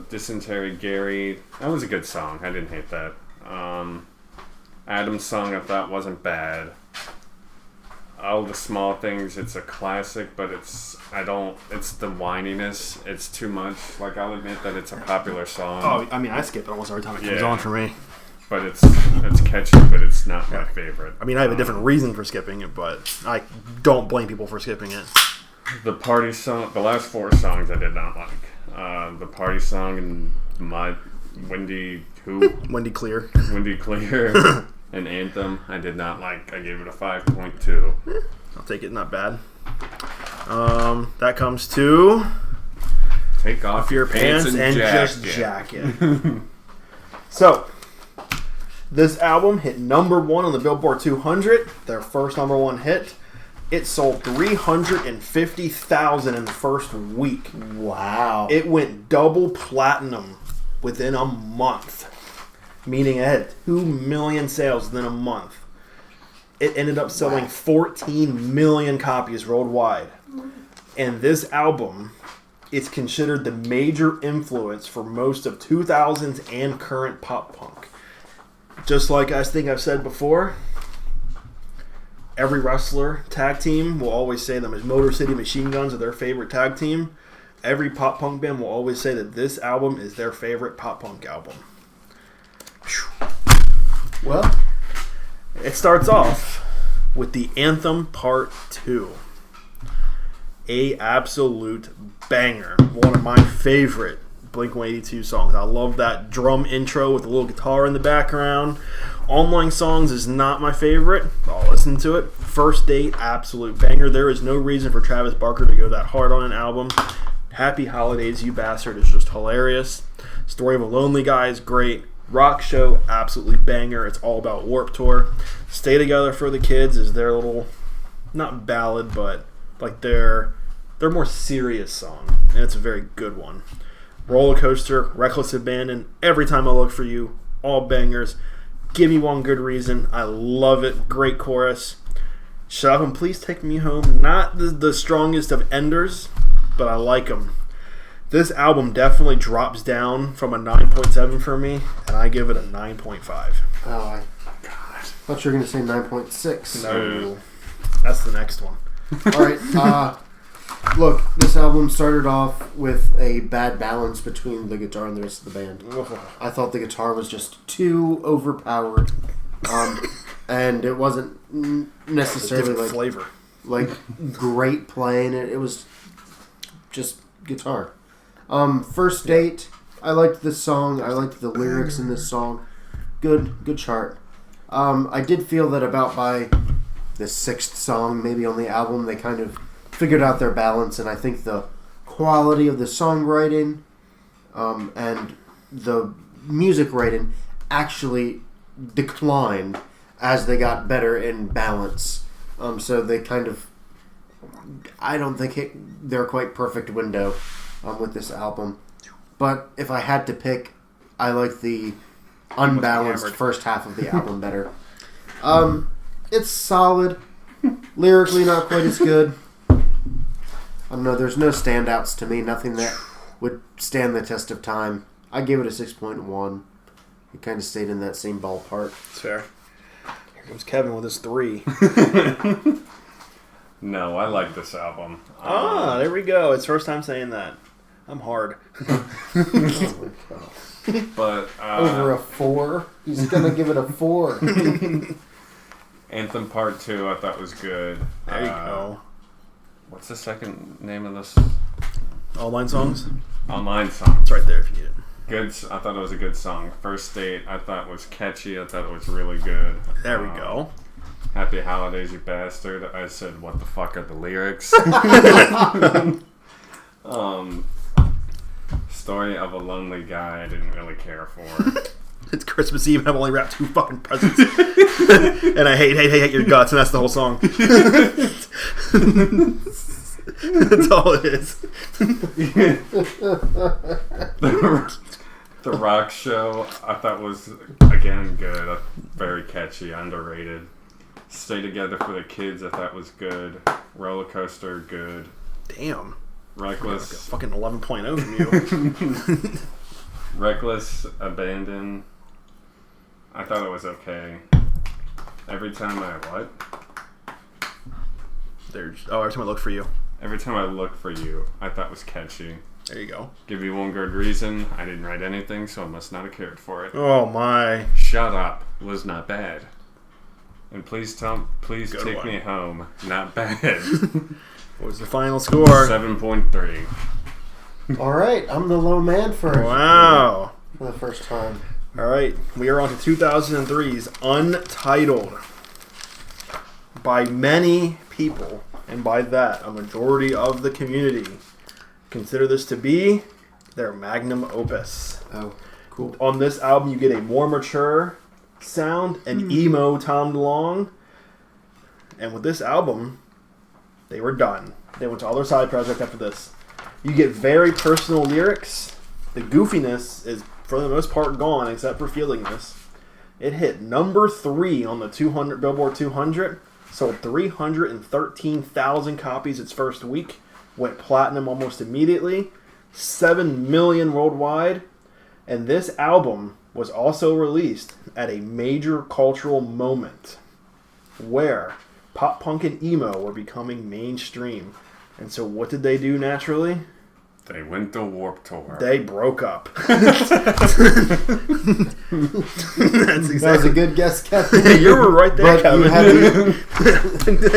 Dysentery Gary, that was a good song. I didn't hate that. Adam's song, I thought, wasn't bad. All the Small Things, it's a classic, but it's the whininess. It's too much. Like, I'll admit that it's a popular song. Oh, I mean, I skip it almost every time it comes on for me. But it's catchy, but it's not my favorite. I mean, I have a different reason for skipping it, but I don't blame people for skipping it. The party song, the last 4 songs I did not like. The party song and Windy Clear. Windy Clear and Anthem, I did not like. I gave it a 5.2. I'll take it, not bad. That comes to Take off your pants and just jacket. So, this album hit number 1 on the Billboard 200, their first number 1 hit. It sold 350,000 in the first week. Wow. It went double platinum within a month, meaning it had 2 million sales within a month. It ended up selling 14 million copies worldwide. And this album is considered the major influence for most of 2000s and current pop punk. Just like I think I've said before, every wrestler tag team will always say them as Motor City Machine Guns are their favorite tag team. Every pop punk band will always say that this album is their favorite pop punk album. Well, it starts off with the Anthem Part 2. A absolute banger. One of my favorite Blink-182 songs. I love that drum intro with a little guitar in the background. Online Songs is not my favorite. I'll listen to it. First Date, absolute banger. There is no reason for Travis Barker to go that hard on an album. Happy Holidays, You Bastard is just hilarious. Story of a Lonely Guy is great. Rock Show, absolutely banger. It's all about Warped Tour. Stay Together for the Kids is their little, not ballad, but like their more serious song. And it's a very good one. Roller Coaster, Reckless Abandon, Every Time I Look for You, all bangers. Give Me One Good Reason, I love it. Great chorus. Shut Up and Please Take Me Home, not the strongest of enders, but I like them. This album definitely drops down from a 9.7 for me, and I give it a 9.5. oh, I thought you were going to say 9.6. No, that's the next one. All right. Look, this album started off with a bad balance between the guitar and the rest of the band. I thought the guitar was just too overpowered, and it wasn't necessarily flavor. like great playing. It was just guitar. First Date, I liked this song. I liked the lyrics in this song. Good chart. I did feel that about by the 6th song, maybe on the album, they kind of figured out their balance, and I think the quality of the songwriting and the music writing actually declined as they got better in balance. So they kind of, I don't think hit their quite perfect window with this album. But if I had to pick, I like the unbalanced first half of the album better. It's solid. Lyrically, not quite as good. I don't know, there's no standouts to me. Nothing that would stand the test of time. I gave it a 6.1. It kind of stayed in that same ballpark. It's fair. Here comes Kevin with his 3. No, I like this album. There we go. It's first time saying that. I'm hard. But Over a 4? He's going to give it a 4. Anthem Part 2 I thought was good. There you go. What's the second name of this? Online Songs? Online Songs. It's right there if you need it. Good. I thought it was a good song. First Date, I thought was catchy. I thought it was really good. There we go. Happy Holidays, you bastard. I said, what the fuck are the lyrics? Story of a Lonely Guy, I didn't really care for. It's Christmas Eve and I've only wrapped 2 fucking presents. And I hate your guts, and that's the whole song. That's all it is. The Rock Show, I thought was, again, good. Very catchy, underrated. Stay Together for the Kids, I thought was good. Roller Coaster, good. Damn. Reckless. Like a fucking 11.0 from you. Reckless, Abandon. I thought it was okay. Every time I what? Every time I look for you. Every time I look for you, I thought was catchy. There you go. Give you one good reason. I didn't write anything, so I must not have cared for it. Oh my. Shut Up was not bad. And please Good take one. me home. Not bad. What was the final score? 7.3. All right, I'm the low man for Wow. the first time. All right, we are on to 2003's Untitled. By many people, and by that, a majority of the community, consider this to be their magnum opus. Oh, cool. On this album, you get a more mature sound, an emo Tom DeLonge. And with this album, they were done. They went to all their side projects after this. You get very personal lyrics. The goofiness is, for the most part, gone, except for Feeling This. It hit number 3 on the Billboard 200. Sold 313,000 copies its first week. Went platinum almost immediately. 7 million worldwide. And this album was also released at a major cultural moment where pop punk and emo were becoming mainstream. And so what did they do naturally? They went to Warped Tour. They broke up. That's exactly. That was a good guess, Kevin. You were right there, But Kevin.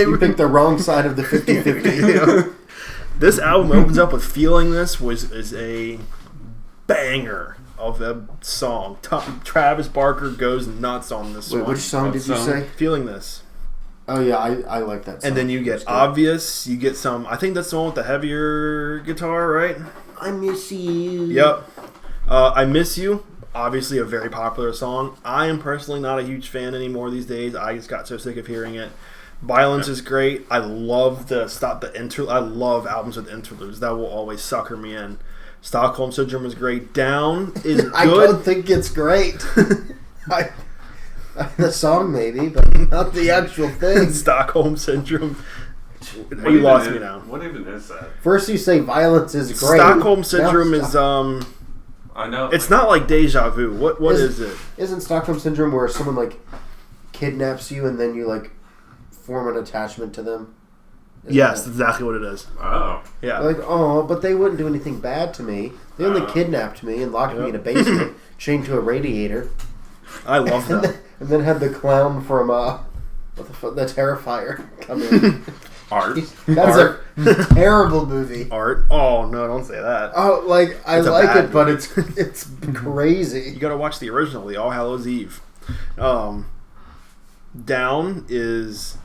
you picked the wrong side of the 50-50. Yeah. This album opens up with Feeling This is a banger of a song. Travis Barker goes nuts on this Wait, one. which song did you say? Feeling This. Oh, yeah, I like that song. And then you get Obvious. You get some, I think that's the one with the heavier guitar, right? I Miss You. Yep. I Miss You. Obviously a very popular song. I am personally not a huge fan anymore these days. I just got so sick of hearing it. Violence is great. I love I love albums with interludes. That will always sucker me in. Stockholm Syndrome is great. Down is good. I don't think it's great. The song maybe, but not the actual thing. Stockholm Syndrome. You lost me now. What even is that? First you say violence is great. Stockholm Syndrome is I know. it's not like Deja Vu. What is it? Isn't Stockholm Syndrome where someone like kidnaps you and then you like form an attachment to them? Yes, that's exactly what it is. Oh. Yeah. Like, oh, but they wouldn't do anything bad to me. They only kidnapped me and locked me in a basement, chained to a radiator. I love And that. then had the clown from what the fuck, the Terrifier come in. Art. That's Art. a terrible movie. Art. Oh no, don't say that. Oh, like I It's a like bad it, but movie. it's crazy. You gotta watch the original, the All Hallows Eve. Down is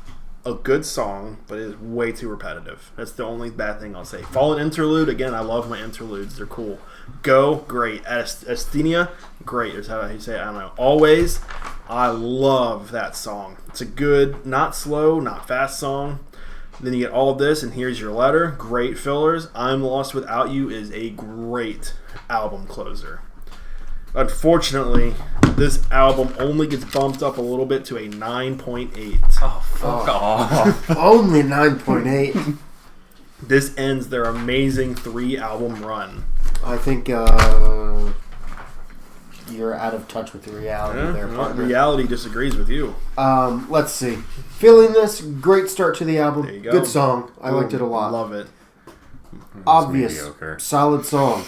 a good song, but it is way too repetitive. That's the only bad thing I'll say. Fallen Interlude, again, I love my interludes. They're cool. Go, great. Asthenia, great. Is how you say it. I don't know. Always, I love that song. It's a good, not slow, not fast song. Then you get All of This, and Here's Your Letter. Great fillers. I'm Lost Without You is a great album closer. Unfortunately, this album only gets bumped up a little bit to a 9.8. Oh, fuck off. Only 9.8. This ends their amazing 3-album run. I think you're out of touch with the reality there, partner. Reality disagrees with you. Let's see. Feeling This, great start to the album. There you go. Good song. I liked it a lot. Love it. Obvious. mediocre. Solid song.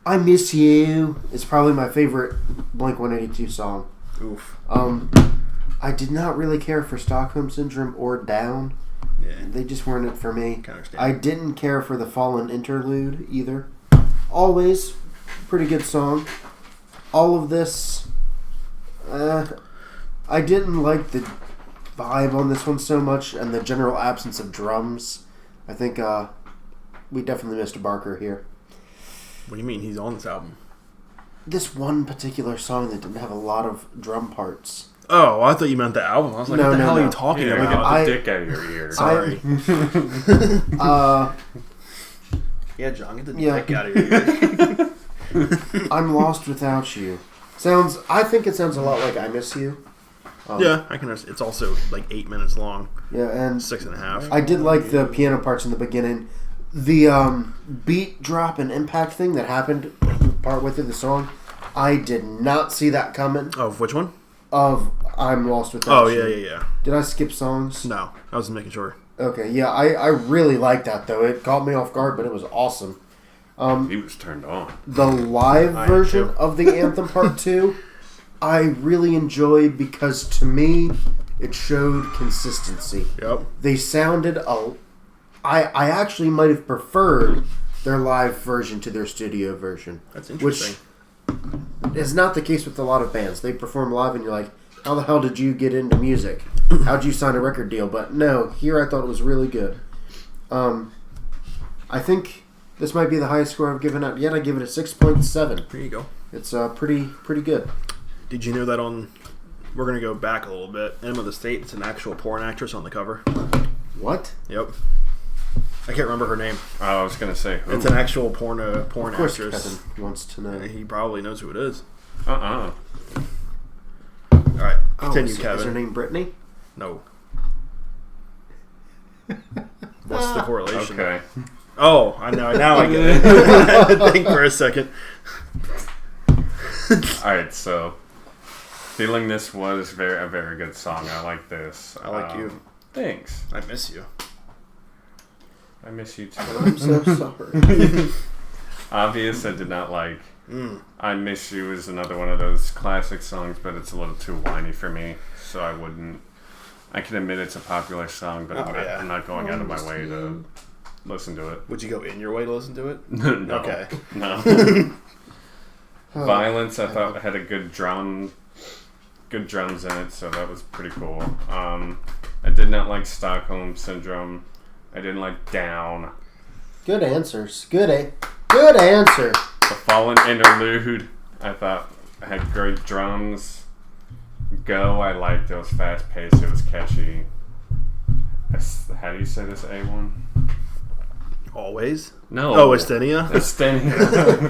I Miss You is probably my favorite Blink-182 song. Oof. I did not really care for Stockholm Syndrome or Down. Yeah. They just weren't it for me. Can understand. I didn't care for the Fallen Interlude either. Always Pretty good song. All of this, I didn't like the vibe on this one so much, and the general absence of drums. I think we definitely missed Barker here. What do you mean? He's on this album. This one particular song that didn't have a lot of drum parts. Oh, I thought you meant the album. I was like, what the hell are you talking Yeah, about? get the dick out of your ear. Sorry. Yeah, John, get the dick out of your ear. I'm Lost Without You. I think it sounds a lot like I Miss You. Yeah, I can understand. It's also like 8 minutes long. Yeah, and 6.5. I did like the piano parts in the beginning. The beat drop and impact thing that happened partway through the song, I did not see that coming. Oh, which one? Of I'm Lost Without You. Oh, yeah. Did I skip songs? No, I was making sure. Okay, yeah, I really liked that, though. It caught me off guard, but it was awesome. He was turned on. The live I am version too. of the Anthem Part 2, I really enjoyed because, to me, it showed consistency. Yep. They sounded... I actually might have preferred their live version to their studio version. That's interesting. Which is not the case with a lot of bands. They perform live and you're like, how the hell did you get into music? How'd you sign a record deal? But no, here I thought it was really good. I think this might be the highest score I've given out yet. I give it a 6.7. There you go. It's pretty good. Did you know that on... We're going to go back a little bit. Enema of the State, it's an actual porn actress on the cover. What? Yep. I can't remember her name. I was going to say who. It's an actual porn Of course actress. Kevin wants to know. He probably knows who it is. Uh-uh. All right, continue, Is her Kevin. name Brittany? No. What's the correlation? Okay. Oh, I know. Now I get it. I had to think for a second. Alright, so Feeling This was a very good song. I like this. I like you. Thanks. I miss you. I miss you too. I'm so sorry. Obvious, I did not like. I Miss You is another one of those classic songs, but it's a little too whiny for me, so I wouldn't. I can admit it's a popular song, but I'm not going out of my way to listen to it. Would you go in your way to listen to it? No. Okay. No. Violence, I thought had a good drums in it, so that was pretty cool. I did not like Stockholm Syndrome. I didn't like Down. Good answers. Good answer. The Fallen Interlude, I thought had great drums. Go, I liked it. It was fast paced. It was catchy. How do you say this A1? Always? No. Oh, Estenia? Estenia.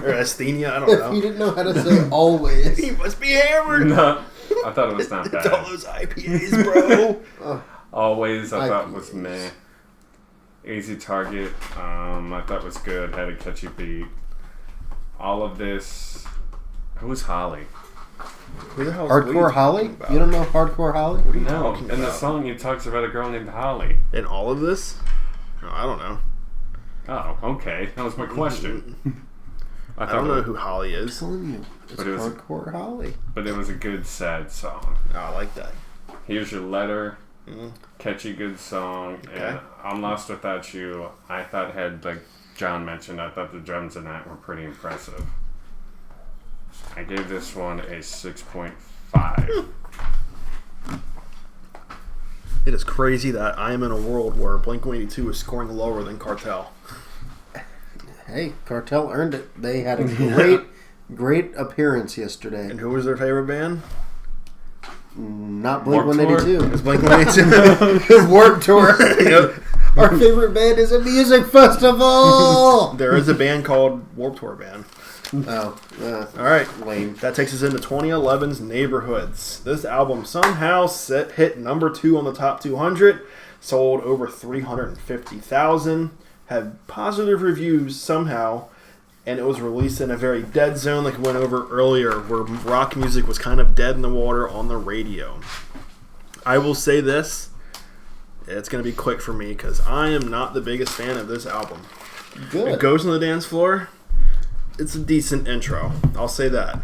Or Esthenia? I don't If know. you didn't know how to say always. He must be hammered. No, I thought it was not It's all bad. those IPAs, bro. Always, I thought was IPAs. meh. Easy Target, I thought was good. Had a catchy beat. All of this. Who's Holly? Who the hell is what are Hardcore you Holly? talking about? You don't know Hardcore Holly? What are you No, talking in the about? song he talks about a girl named Holly. In all of this? Oh, I don't know. Oh, okay. That was my question. I don't know who Holly I'm is. telling you. It's But it was- Hardcore Holly. But it was a good, sad song. Oh, I like that. Here's Your Letter. Mhm. Catchy, good song. Okay. And I'm Lost Without You. I thought had, like John mentioned, I thought the drums in that were pretty impressive. I gave this one a 6.5. It is crazy that I am in a world where Blink-182 is scoring lower than Cartel. Hey, Cartel earned it. They had a great appearance yesterday. And who was their favorite band? Not Warped Tour? Blink-182. It's Blink-182. Warped Tour. Yep. Our favorite band is a music festival. There is a band called Warped Tour Band. Oh, All right. lame. That takes us into 2011's Neighborhoods. This album somehow hit number 2 on the top 200, sold over 350,000, had positive reviews somehow, and it was released in a very dead zone like we went over earlier, where rock music was kind of dead in the water on the radio. I will say this, it's going to be quick for me because I am not the biggest fan of this album. Good. It goes on the dance floor. It's a decent intro. I'll say that.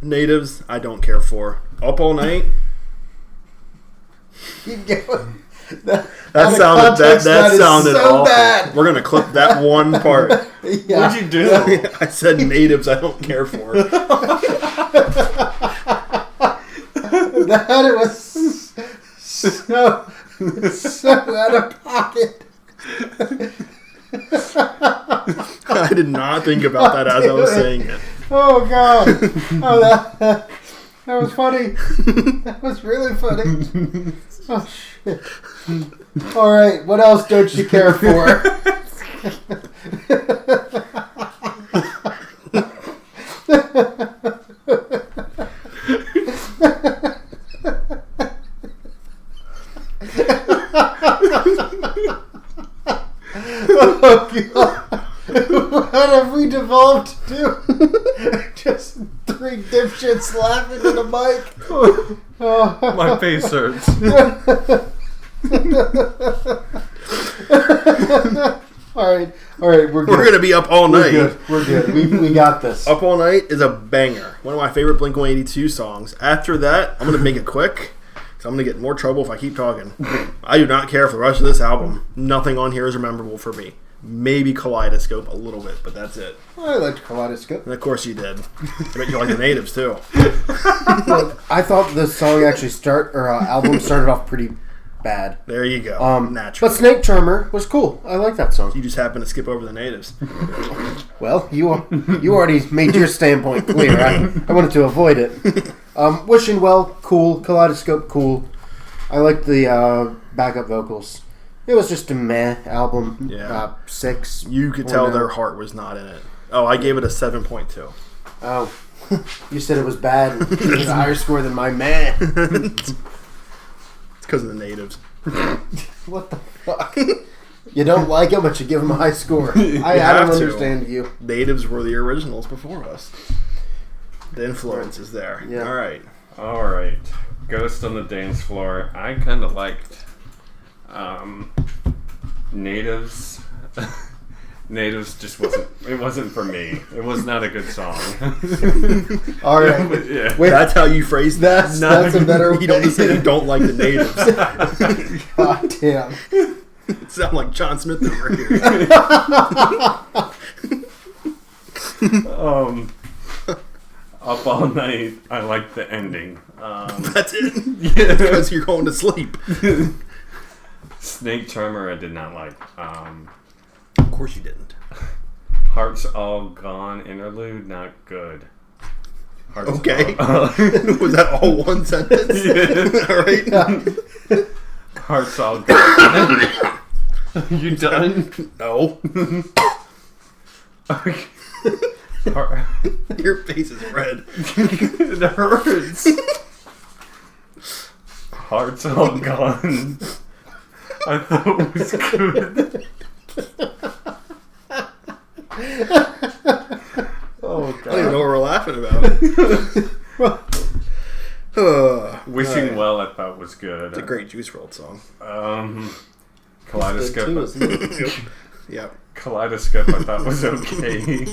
Natives, I don't care for. Up All Night. Keep going. That sounded that is sounded so awful. bad. We're gonna clip that one part. Yeah. What'd you do? I said natives I don't care for. That was so out of pocket. I did not think about that as I was saying it. Oh God! Oh, that was funny. That was really funny. Oh shit! All right, what else don't you care for? Oh God! What have we devolved to? Just three dipshits laughing in a mic. Oh. My face hurts. All right, we're good. We're gonna be up all night. We're good. We got this. Up All Night is a banger. One of my favorite Blink-182 songs. After that, I'm gonna make it quick. So I'm gonna get in more trouble if I keep talking. I do not care for the rest of this album. Nothing on here is memorable for me. Maybe Kaleidoscope a little bit, but that's it. I liked Kaleidoscope. And of course you did. I bet you like the natives too. Look, I thought the song actually album started off pretty bad. There you go. Natural. But Snake Charmer was cool. I like that song. You just happen to skip over the natives. Well, you already made your standpoint clear. I wanted to avoid it. Wishing Well, cool. Kaleidoscope, cool. I like the backup vocals. It was just a meh album. Yeah. 6. You could tell their heart was not in it. Oh, I gave it a 7.2. Oh. You said it was bad. It was a higher score than my meh. It's because of the natives. What the fuck? You don't like them, but you give them a high score. I have don't to. understand you. Natives were the originals before us. The influence is there. Yeah. All right. Alright. Ghost on the Dance Floor. I kind of liked Natives. Natives just wasn't for me. It was not a good song. All right. Yeah. Wait, That's how you phrase that. that's a better way. You don't just say you don't like the natives. God damn. You sound like John Smith over here. Up All Night. I like the ending. That's it? Yeah. Because you're going to sleep. Snake Charmer I did not like. Of course you didn't. Hearts All Gone interlude, not good. Hearts Okay. All, Was that all one sentence? Yeah. All right. Hearts All Gone. You done? No. Your face is red. It hurts. Hearts All Gone. I thought it was good. Oh, I don't even know God. what we're laughing about. Wishing Right. Well I thought was good. It's a great Juice WRLD song. Kaleidoscope. Good too, isn't it? Yep. Kaleidoscope I thought was okay.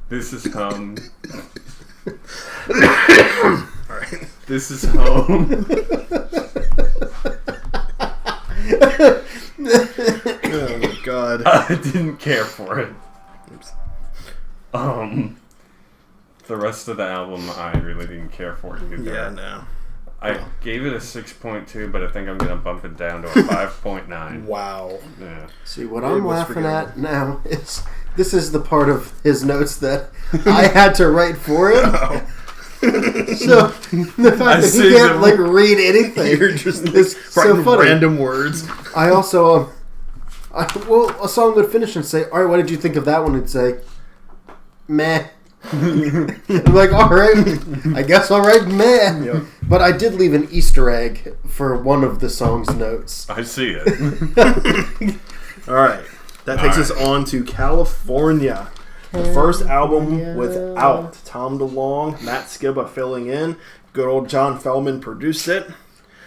This is Home. All right. This is Home. Oh my God. I didn't care for it. Oops. The rest of the album I really didn't care for either. Yeah, no. I gave it a 6.2, but I think I'm gonna bump it down to a 5.9. Wow. Yeah. See, what It I'm was laughing forgettable. at now is this is the part of his notes that I had to write for him. Oh. So the fact that see he can't them. like read anything You're just like, is so writing funny. random words. I also, a song would finish and say, "All right, what did you think of that one?" And say, "Meh." I'm like, all right, I guess I'll write meh. Yep. But I did leave an Easter egg for one of the song's notes. I see it. All right. That takes us on to California. The first album without Tom DeLonge, Matt Skiba filling in. Good old John Feldman produced it.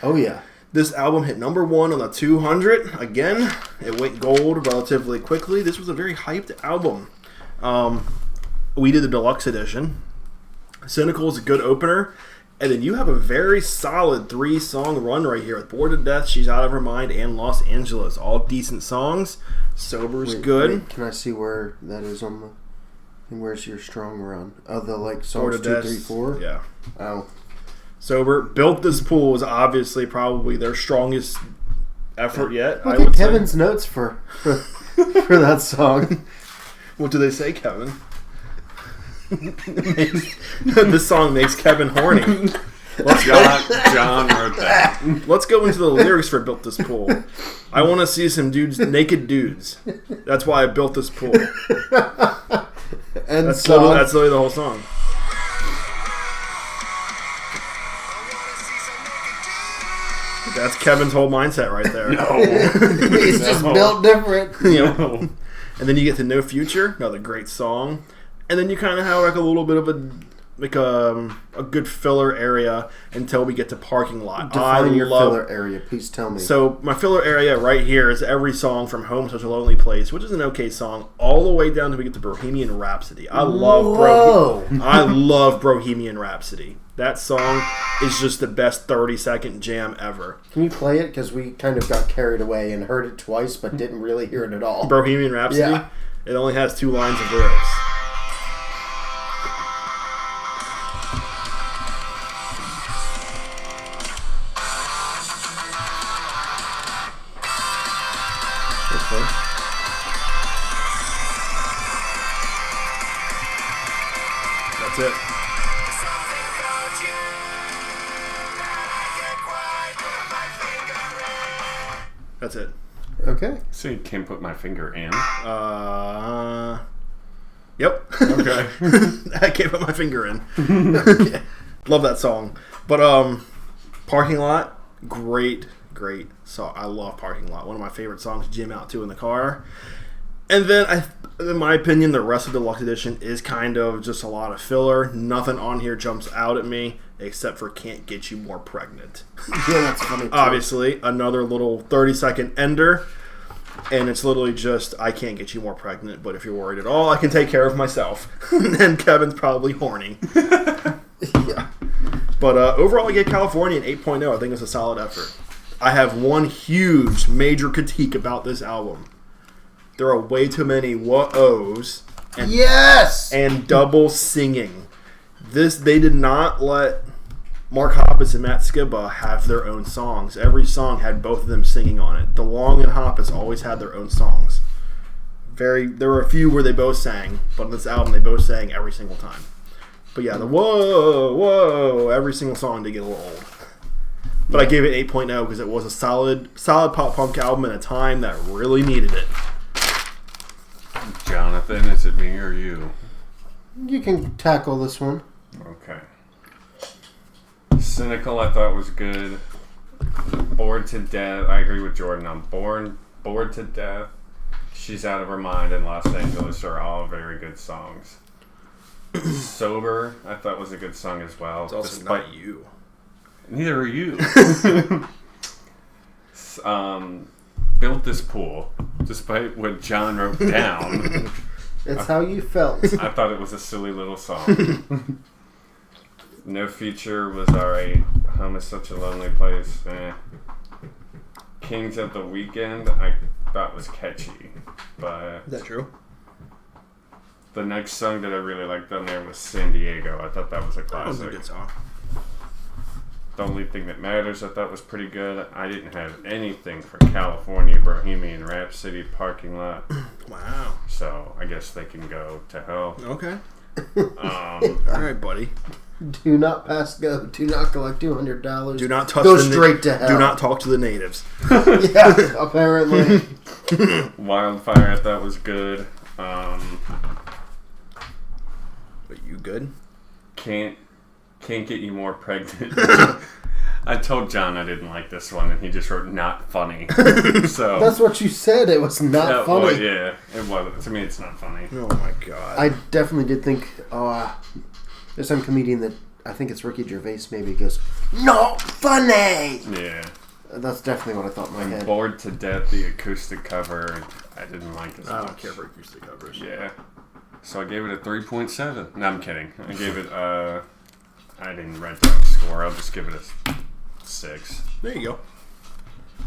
Oh yeah. This album hit number 1 on the 200. Again, it went gold relatively quickly. This was a very hyped album. We did the deluxe edition. Cynical is a good opener. And then you have a very solid 3-song run right here with Bored to Death, She's Out of Her Mind, and Los Angeles. All decent songs. Sober's good. Wait, can I see where that is on the... And where's your strong run? Oh, the Bored songs to 2, Death. 3, 4? Yeah. Oh. Sober. Built This Pool is obviously probably their strongest effort yet. Look at Kevin's notes for that song. What do they say, Kevin? This song makes Kevin horny. John wrote that. Let's go into the lyrics for Built This Pool. I want to see some dudes, naked dudes. That's why I built this pool. And That's literally the whole song. That's Kevin's whole mindset right there. he's just built different. No. And then you get to No Future, another great song. And then you kind of have like a little bit of a good filler area until we get to Parking Lot. Define your filler area, please tell me. So my filler area right here is every song from Home Such a Lonely Place, which is an okay song, all the way down till we get to Bohemian Rhapsody. I love Bohemian Rhapsody. That song is just the best 30-second jam ever. Can you play it? Because we kind of got carried away and heard it twice, but didn't really hear it at all. Bohemian Rhapsody? Yeah. It only has 2 lines of lyrics. That's it. That's it. Okay. So you can't put my finger in. Yep. Okay. I can't put my finger in. Love that song. But Parking Lot, great song. I love Parking Lot. One of my favorite songs to jam out to in the car. And then in my opinion, the rest of the Deluxe Edition is kind of just a lot of filler. Nothing on here jumps out at me except for Can't Get You More Pregnant. Yeah, that's funny too. Obviously, another little 30-second ender. And it's literally just, I can't get you more pregnant, but if you're worried at all, I can take care of myself. And Kevin's probably horny. Yeah. But overall, I get California an 8.0. I think it's a solid effort. I have one huge, major critique about this album. There are way too many whoa-ohs and, Yes! and double singing. They did not let Mark Hoppus and Matt Skiba have their own songs. Every song had both of them singing on it. DeLonge and Hoppus always had their own songs. There were a few where they both sang, but on this album they both sang every single time. But yeah, the whoa, every single song did get a little old. But I gave it 8.0 because it was a solid pop punk album in a time that really needed it. Jonathan, is it me or you? You can tackle this one. Okay. Cynical, I thought was good. Bored to Death, I agree with Jordan. I'm bored to Death. She's Out of Her Mind and Los Angeles are all very good songs. Sober, I thought was a good song as well. It's also not you. Neither are you. Built This Pool, despite what John wrote down. It's how you felt. I thought it was a silly little song. No Future was alright. Home is Such a Lonely Place. Kings of the Weekend, I thought was catchy. But Is that true? the next song that I really liked on there was San Diego. I thought that was a That was a classic. good song. The Only Thing That Matters, I thought was pretty good. I didn't have anything for California, Bohemian Rhapsody, Parking Lot. Wow. So I guess they can go to hell. Okay. Um, All right, buddy. Do not pass go. Do not collect $200. Do not touch Go the straight to hell. Do not talk to the natives. Yeah, apparently. Wildfire, I thought was good. But you good? Can't Get You More Pregnant. I told John I didn't like this one, and he just wrote not funny. So That's what you said. It was not funny. Well, yeah, it was. To me, it's not funny. Oh my god. I definitely did think, there's some comedian that, I think it's Ricky Gervais maybe, goes, not funny! Yeah. That's definitely what I thought in my I'm head. bored to death. The acoustic cover, I didn't like as I much. don't care for acoustic covers. Yeah. So I gave it a 3.7. No, I'm kidding. I gave it a I didn't write down a score. I'll just give it a 6. There you go.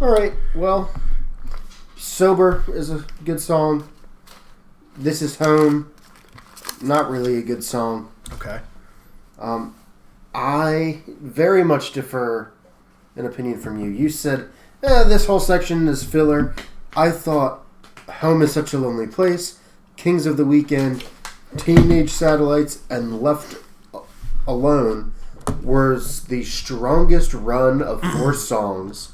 All right. Well, Sober is a good song. This Is Home. Not really a good song. Okay. I very much defer an opinion from you. You said, this whole section is filler. I thought Home is Such a Lonely Place, Kings of the Weekend, Teenage Satellites, and Left Alone was the strongest run of 4 songs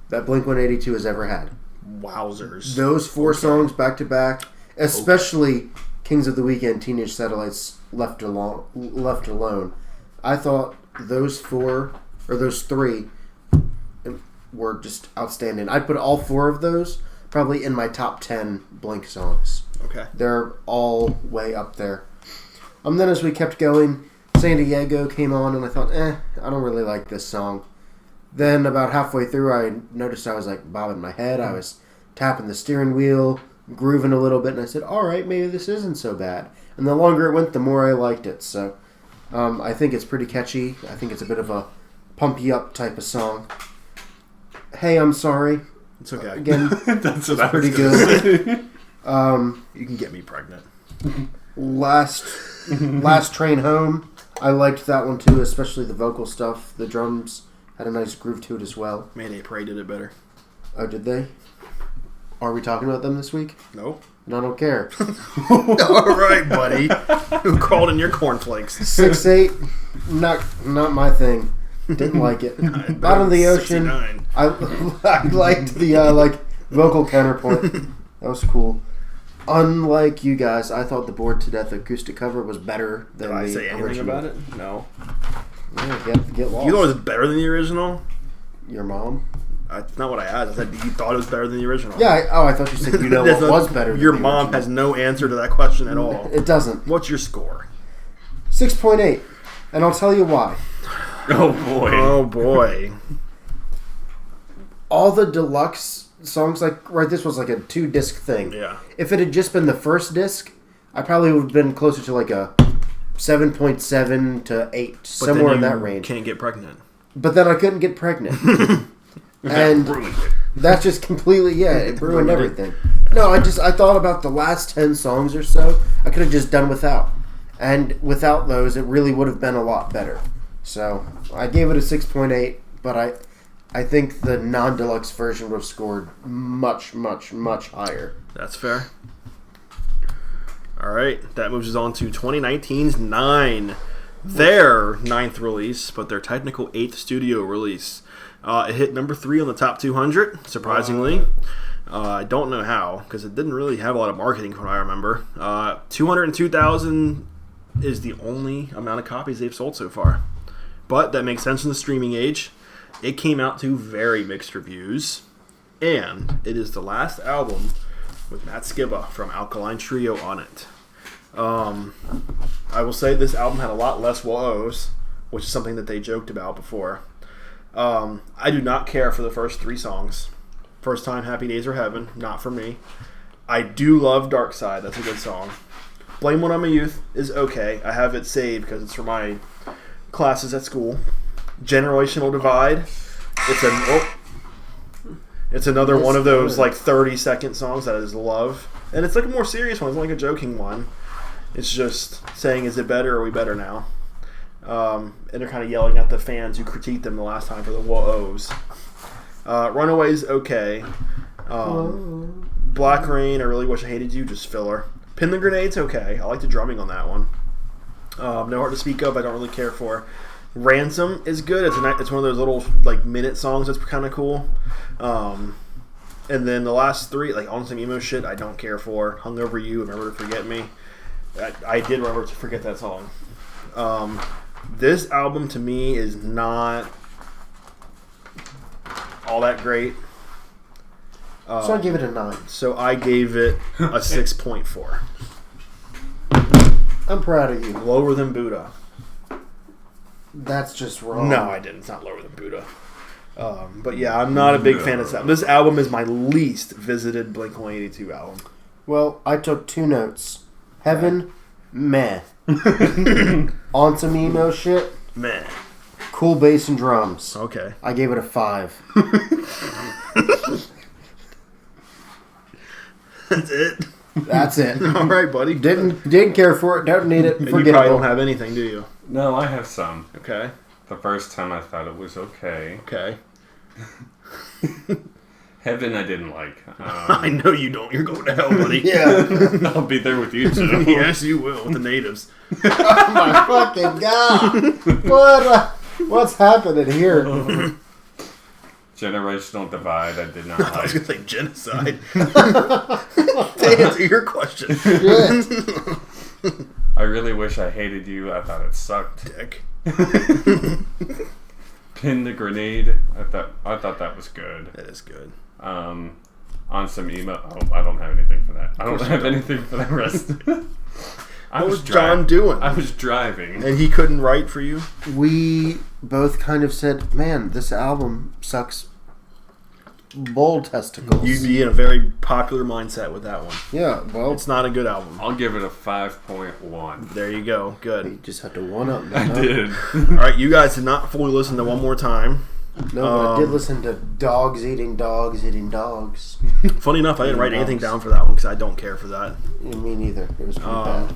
that Blink-182 has ever had. Wowzers. Those 4 songs back to back, especially Kings of the Weekend, Teenage Satellites, Left Alone. I thought those 4 or those 3 were just outstanding. I'd put all 4 of those probably in my top 10 Blink songs. Okay. They're all way up there. Then as we kept going, San Diego came on, and I thought, I don't really like this song. Then about halfway through, I noticed I was like bobbing my head. I was tapping the steering wheel, grooving a little bit, and I said, all right, maybe this isn't so bad. And the longer it went, the more I liked it. So I think it's pretty catchy. I think it's a bit of a pump you up type of song. Hey, I'm Sorry. It's okay. Again, That's what I was pretty gonna good. say. You can get me pregnant. Last Train Home. I liked that one too, especially the vocal stuff. The drums had a nice groove to it as well. Mayday Parade did it better. Oh, did they? Are we talking about them this week? Nope. No, I don't care. All right, buddy. Who crawled in your cornflakes? 6'8", not my thing. Didn't like it. Bottom of the Ocean. 69. I liked the vocal counterpoint. That was cool. Unlike you guys, I thought the Bored to Death acoustic cover was better than Did I the say anything original. about it? No. Yeah, get lost. You thought it was better than the original? Your mom? That's not what I asked. I said you thought it was better than the original. Yeah. I thought you said you know That's what not- was better. Than Your the mom original. has no answer to that question at all. It doesn't. What's your score? 6.8, and I'll tell you why. Oh boy. Oh boy. All the deluxe songs, this was like a 2-disc thing. Yeah. If it had just been the first disc, I probably would have been closer to like a 7.7 to 8, But somewhere then in that you range. Can't get pregnant. But then I couldn't get pregnant. And Ruined it. that just completely, it ruined everything. No, I thought about the last 10 songs or so, I could have just done without. And without those, it really would have been a lot better. So, I gave it a 6.8, but I think the non-deluxe version would have scored much, much, much higher. That's fair. All right, that moves us on to 2019's 9. Their 9th release, but their technical 8th studio release. It hit number 3 on the top 200, surprisingly. I don't know how, because it didn't really have a lot of marketing from what I remember. 202,000 is the only amount of copies they've sold so far. But that makes sense in the streaming age. It came out to very mixed reviews. And it is the last album with Matt Skiba from Alkaline Trio on it. I will say this album had a lot less woes, which is something that they joked about before. I do not care for the first 3 songs. First Time, Happy Days or Heaven, not for me. I do love Dark Side, that's a good song. Blame What I'm a Youth is okay. I have it saved because it's for my classes at school. Generational Divide, it's another one of those like 30-second songs that I just love. And it's like a more serious one, it's like a joking one. It's just saying, is it better or are we better now? And they're kind of yelling at the fans who critiqued them the last time for the woes. Runaways, okay. Black Rain, I Really Wish I Hated You, just filler. Pin the Grenades, okay. I like the drumming on that one. No Heart to Speak Of, I don't really care for. Ransom is good. It's one of those little like minute songs that's kind of cool. And then the last 3, like On Some Emo Shit, I don't care for. Hung Over You, Remember to Forget Me. I did remember to forget that song. This album to me is not all that great. So I gave it a 9. So I gave it a 6.4. I'm proud of you. Lower than Buddha. That's just wrong. No, I didn't. It's not lower than Buddha. But yeah, I'm not a big fan of this album. This album is my least visited Blink-182 album. Well, I took 2 notes. Heaven, meh. On Some Emo Shit, Man. Cool bass and drums. Okay. I gave it a 5. That's it. That's it. All right, buddy. Didn't care for it. Don't need it. And you Forget probably it. don't have anything, do you? No, I have some. Okay. The first time I thought it was okay. Okay. Heaven I didn't like. I know you don't. You're going to hell, buddy. Yeah. I'll be there with you too. Yes, you will. With the natives. Oh my fucking god! What's happening here? Generational divide I did not I was like. going to say genocide. To answer your question. Shit. I really wish I hated you. I thought it sucked. Dick. Pin the grenade. I thought that was good. That is good. On some email. Oh, I don't have anything for that. I don't have anything for the rest. What was John doing? I was driving. And he couldn't write for you? We both kind of said, man, this album sucks. Bull testicles. You'd be in a very popular mindset with that one. Yeah, well, It's not a good album. I'll give it a 5.1. There you go. you Good. just have to one up me. I huh? did. All right, you guys did not fully listen to One More Time. No, but I did listen to Dogs Eating Dogs Eating Dogs. Funny enough, I didn't write anything Dogs. down for that one because I don't care for that. Me neither. It was pretty bad.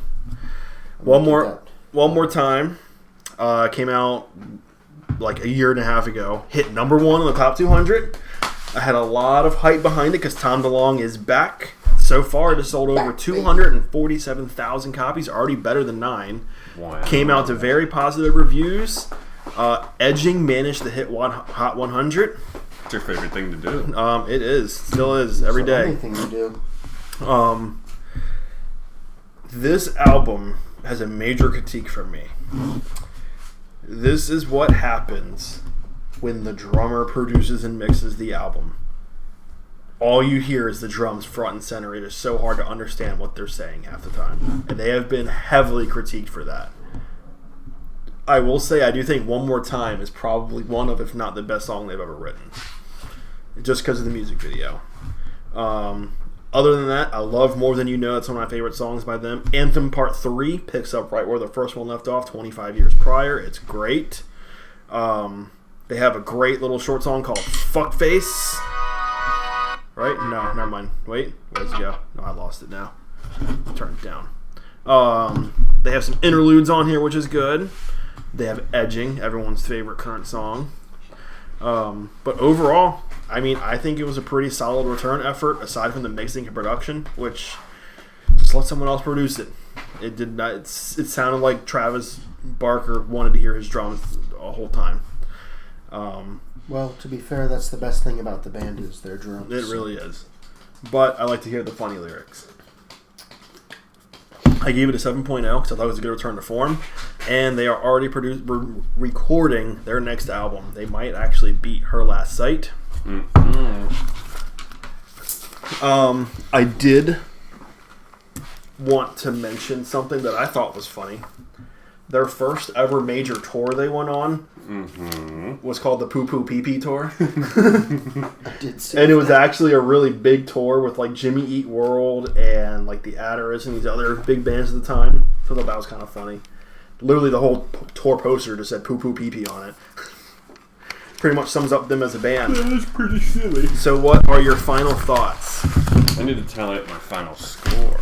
One More Time came out like a year and a half ago. Hit number 1 on the top 200. I had a lot of hype behind it because Tom DeLonge is back. So far, it has sold over 247,000 copies, already better than 9. Wow. Came out to very positive reviews. Edging managed to hit Hot 100. What's your favorite thing to do? It is. Still is. Every day. Anything you do. This album has a major critique from me. This is what happens when the drummer produces and mixes the album. All you hear is the drums front and center. It is so hard to understand what they're saying half the time. And they have been heavily critiqued for that. I will say I do think One More Time is probably one of, if not the best song they've ever written. Just because of the music video. Other than that, I love More Than You Know. It's one of my favorite songs by them. Anthem Part 3 picks up right where the first one left off 25 years prior. It's great. They have a great little short song called Fuckface. Right? No, never mind. Wait, where's it go? No, I lost it now. Turn it down. They have some interludes on here, which is good. They have Edging, everyone's favorite current song. But overall, I mean, I think it was a pretty solid return effort, aside from the mixing and production, which just let someone else produce it. It did not. It sounded like Travis Barker wanted to hear his drums the whole time. Well, to be fair, that's the best thing about the band is their drums. It really is. But I like to hear the funny lyrics. I gave it a 7.0 because I thought it was a good return to form. And they are already recording their next album. They might actually beat Her Last Sight. I did want to mention something that I thought was funny. Their first ever major tour they went on was called the Poo Poo Pee Pee Tour. I did see And it was that. actually a really big tour with like Jimmy Eat World and like the Adders and these other big bands at the time. So I thought that was kind of funny. Literally the whole tour poster just said Poo Poo Pee Pee on it. Pretty much sums up them as a band. That was pretty silly. So what are your final thoughts? I need to tell it my final score.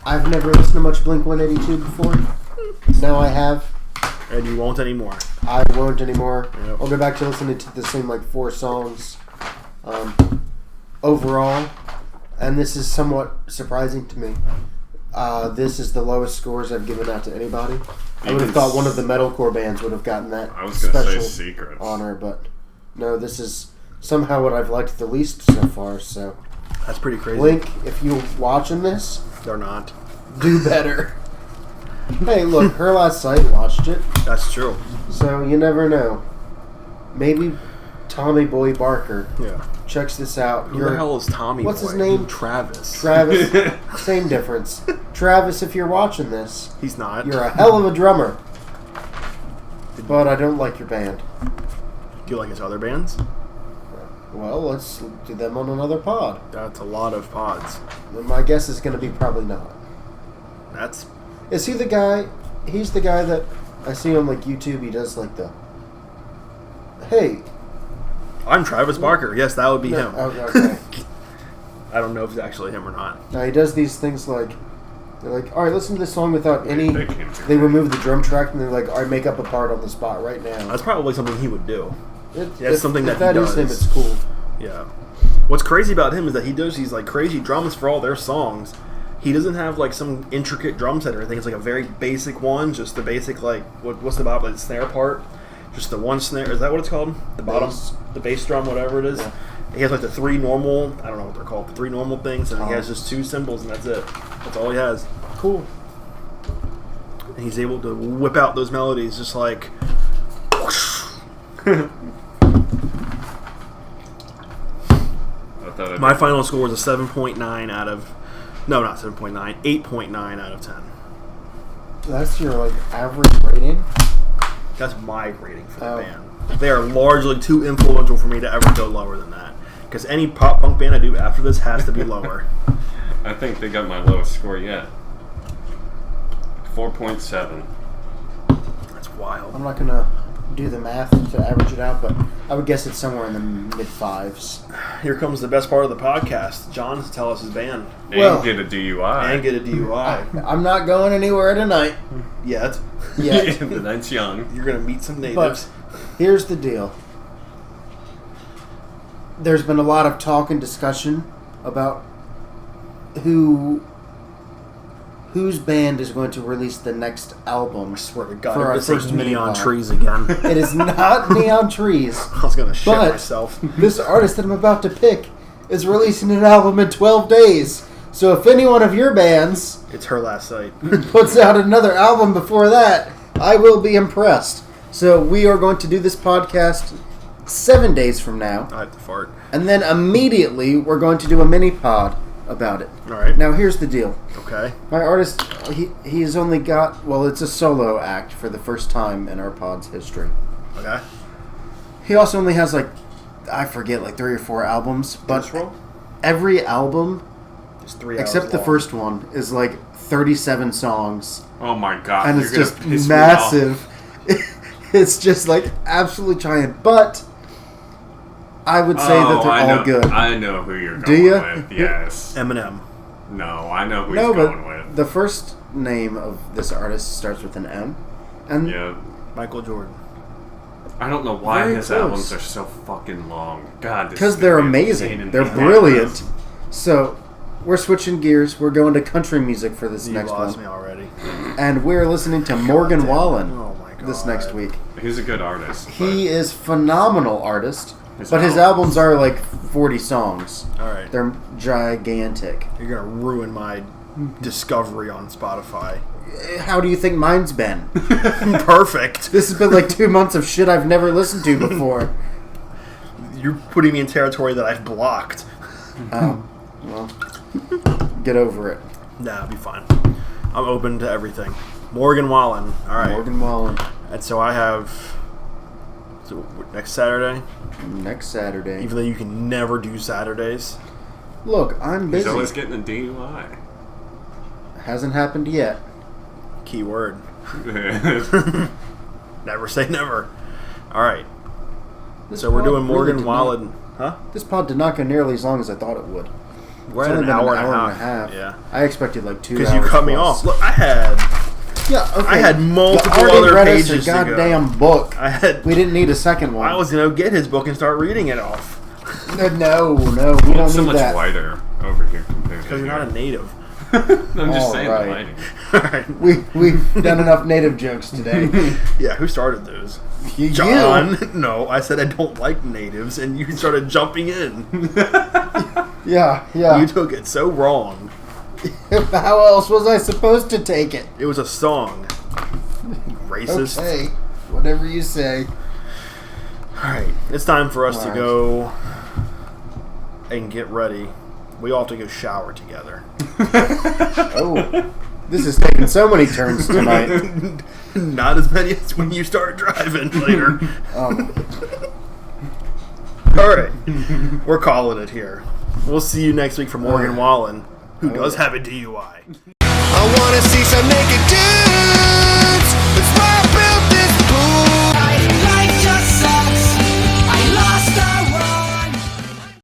I've never listened to much Blink-182 before. Now I have. And you won't anymore. I won't anymore. Yep. I'll go back to listening to the same like 4 songs overall, and this is somewhat surprising to me. This is the lowest scores I've given out to anybody. I would have thought one of the metalcore bands would have gotten that I was going to say special Secrets. honor, but no, this is somehow what I've liked the least so far. So, That's pretty crazy. Blink, if you're watching this, They're not. do better. Hey, look, Her Last Sight watched it, That's true. so you never know. Maybe Tommy Boy Barker Yeah. checks this out. Who the hell is Tommy What's Boy? his name? Travis. Travis, same difference. Travis, if you're watching this, He's not. you're a hell of a drummer. But I don't like your band. Do you like his other bands? Well, let's do them on another pod. That's a lot of pods. My guess is going to be probably not. That's Is he the guy? he's the guy that I see on like YouTube. He does like the, hey, I'm Travis Barker. Yes, that would be him. Okay. I don't know if it's actually him or not. Now he does these things like, they're like, all right, listen to this song without any. They came to They me. remove the drum track and they're like, all right, make up a part on the spot right now. That's probably something he would do. If something that that he is him, does. it's cool. Yeah. What's crazy about him is that he does these like crazy drums for all their songs. He doesn't have like some intricate drum set or anything. It's like a very basic one, just the basic like what's the bottom, like, snare part, just the one snare. Is that what it's called? The bottom, Bass. the bass drum, whatever it is. Yeah. He has like the three normal. I don't know what they're called. The three normal things, and he has just two cymbals, and that's it. That's all he has. Cool. And he's able to whip out those melodies just like. I thought My final score was a 7.9 out of. No, not 7.9. 8.9 out of 10. That's your like average rating. That's my rating for the Oh. band. They are largely too influential for me to ever go lower than that. Because any pop punk band I do after this has to be lower. I think they got my lowest score yet. 4.7. That's wild. I'm not gonna do the math to average it out, but I would guess it's somewhere in the mid fives. Here comes the best part of the podcast. John to tell us his band. Well- And get a DUI. And get a DUI. I'm not going anywhere tonight Yet. yet. The night's young. You're going to meet some But natives. here's the deal. There's been a lot of talk and discussion about whose band is going to release the next album. I swear to God, for our this first is Neon mini-pod. Trees again. It is not Neon Trees. I was going to shit But myself. this artist that I'm about to pick is releasing an album in 12 days. So if any one of your bands It's her last sight. puts out another album before that, I will be impressed. So we are going to do this podcast 7 days from now. I have to fart. And then immediately we're going to do a mini pod about it. Alright. Now here's the deal. Okay. My artist, he's only got, well, it's a solo act for the first time in our pod's history. Okay. He also only has like, I forget, like 3 or 4 albums. But Intro? every album, It's 3 hours except the long. first one, is like 37 songs. Oh my God. And you're it's gonna just piss me massive. It's just like absolutely giant. But I would say that they're I all know, good. I know who you're Do going ya? with. Yes. Eminem. No, I know who No, he's going but with. the first name of this artist starts with an M. And Yeah. Michael Jordan. I don't know why Very his close. albums are so fucking long. God, this because is they're gonna be a pain amazing. in They're the ass. brilliant. So we're switching gears. We're going to country music for this You next lost one. me already. And we're listening to Morgan damn. Wallen Oh my God. this next week. He's a good artist. He is phenomenal artist, His but his albums. albums are like 40 songs. Alright. They're gigantic. You're going to ruin my discovery on Spotify. How do you think mine's been? Perfect. This has been like 2 months of shit I've never listened to before. You're putting me in territory that I've blocked. Well, get over it. Nah, it'll be fine. I'm open to everything. Morgan Wallen. Alright. Morgan Wallen. And so I have... So next Saturday? Next Saturday. Even though you can never do Saturdays. Look, I'm He's busy. always getting a DUI. Hasn't happened yet. Key word. Never say never. Alright. This So we're pod doing really Morgan did Wallen. Huh? not- This pod did not go nearly as long as I thought it would. We're It's at only an been hour, an and hour a half. Yeah. I expected like 2 hours. Because you cut me plus. off. Look, I had Yeah, okay. I had multiple You already other read us pages a to go. goddamn book. I had We didn't need a second one. I was gonna get his book and start reading it off. No, we don't It's so need much that. whiter over here compared to Because you're here. not a native. I'm just All saying right. the lighting. Alright. We've done enough native jokes today. Yeah, who started those? You. John. No, I said I don't like natives, and you started jumping in. Yeah. You took it so wrong. How else was I supposed to take it? It was a song. Racist. Okay, whatever you say. Alright, it's time for us to Alright. go and get ready. We all have to go shower together. Oh, this is taking so many turns tonight. Not as many as when you start driving later. Alright, we're calling it here. We'll see you next week for Morgan Wallen, who does have a DUI. I wanna see some naked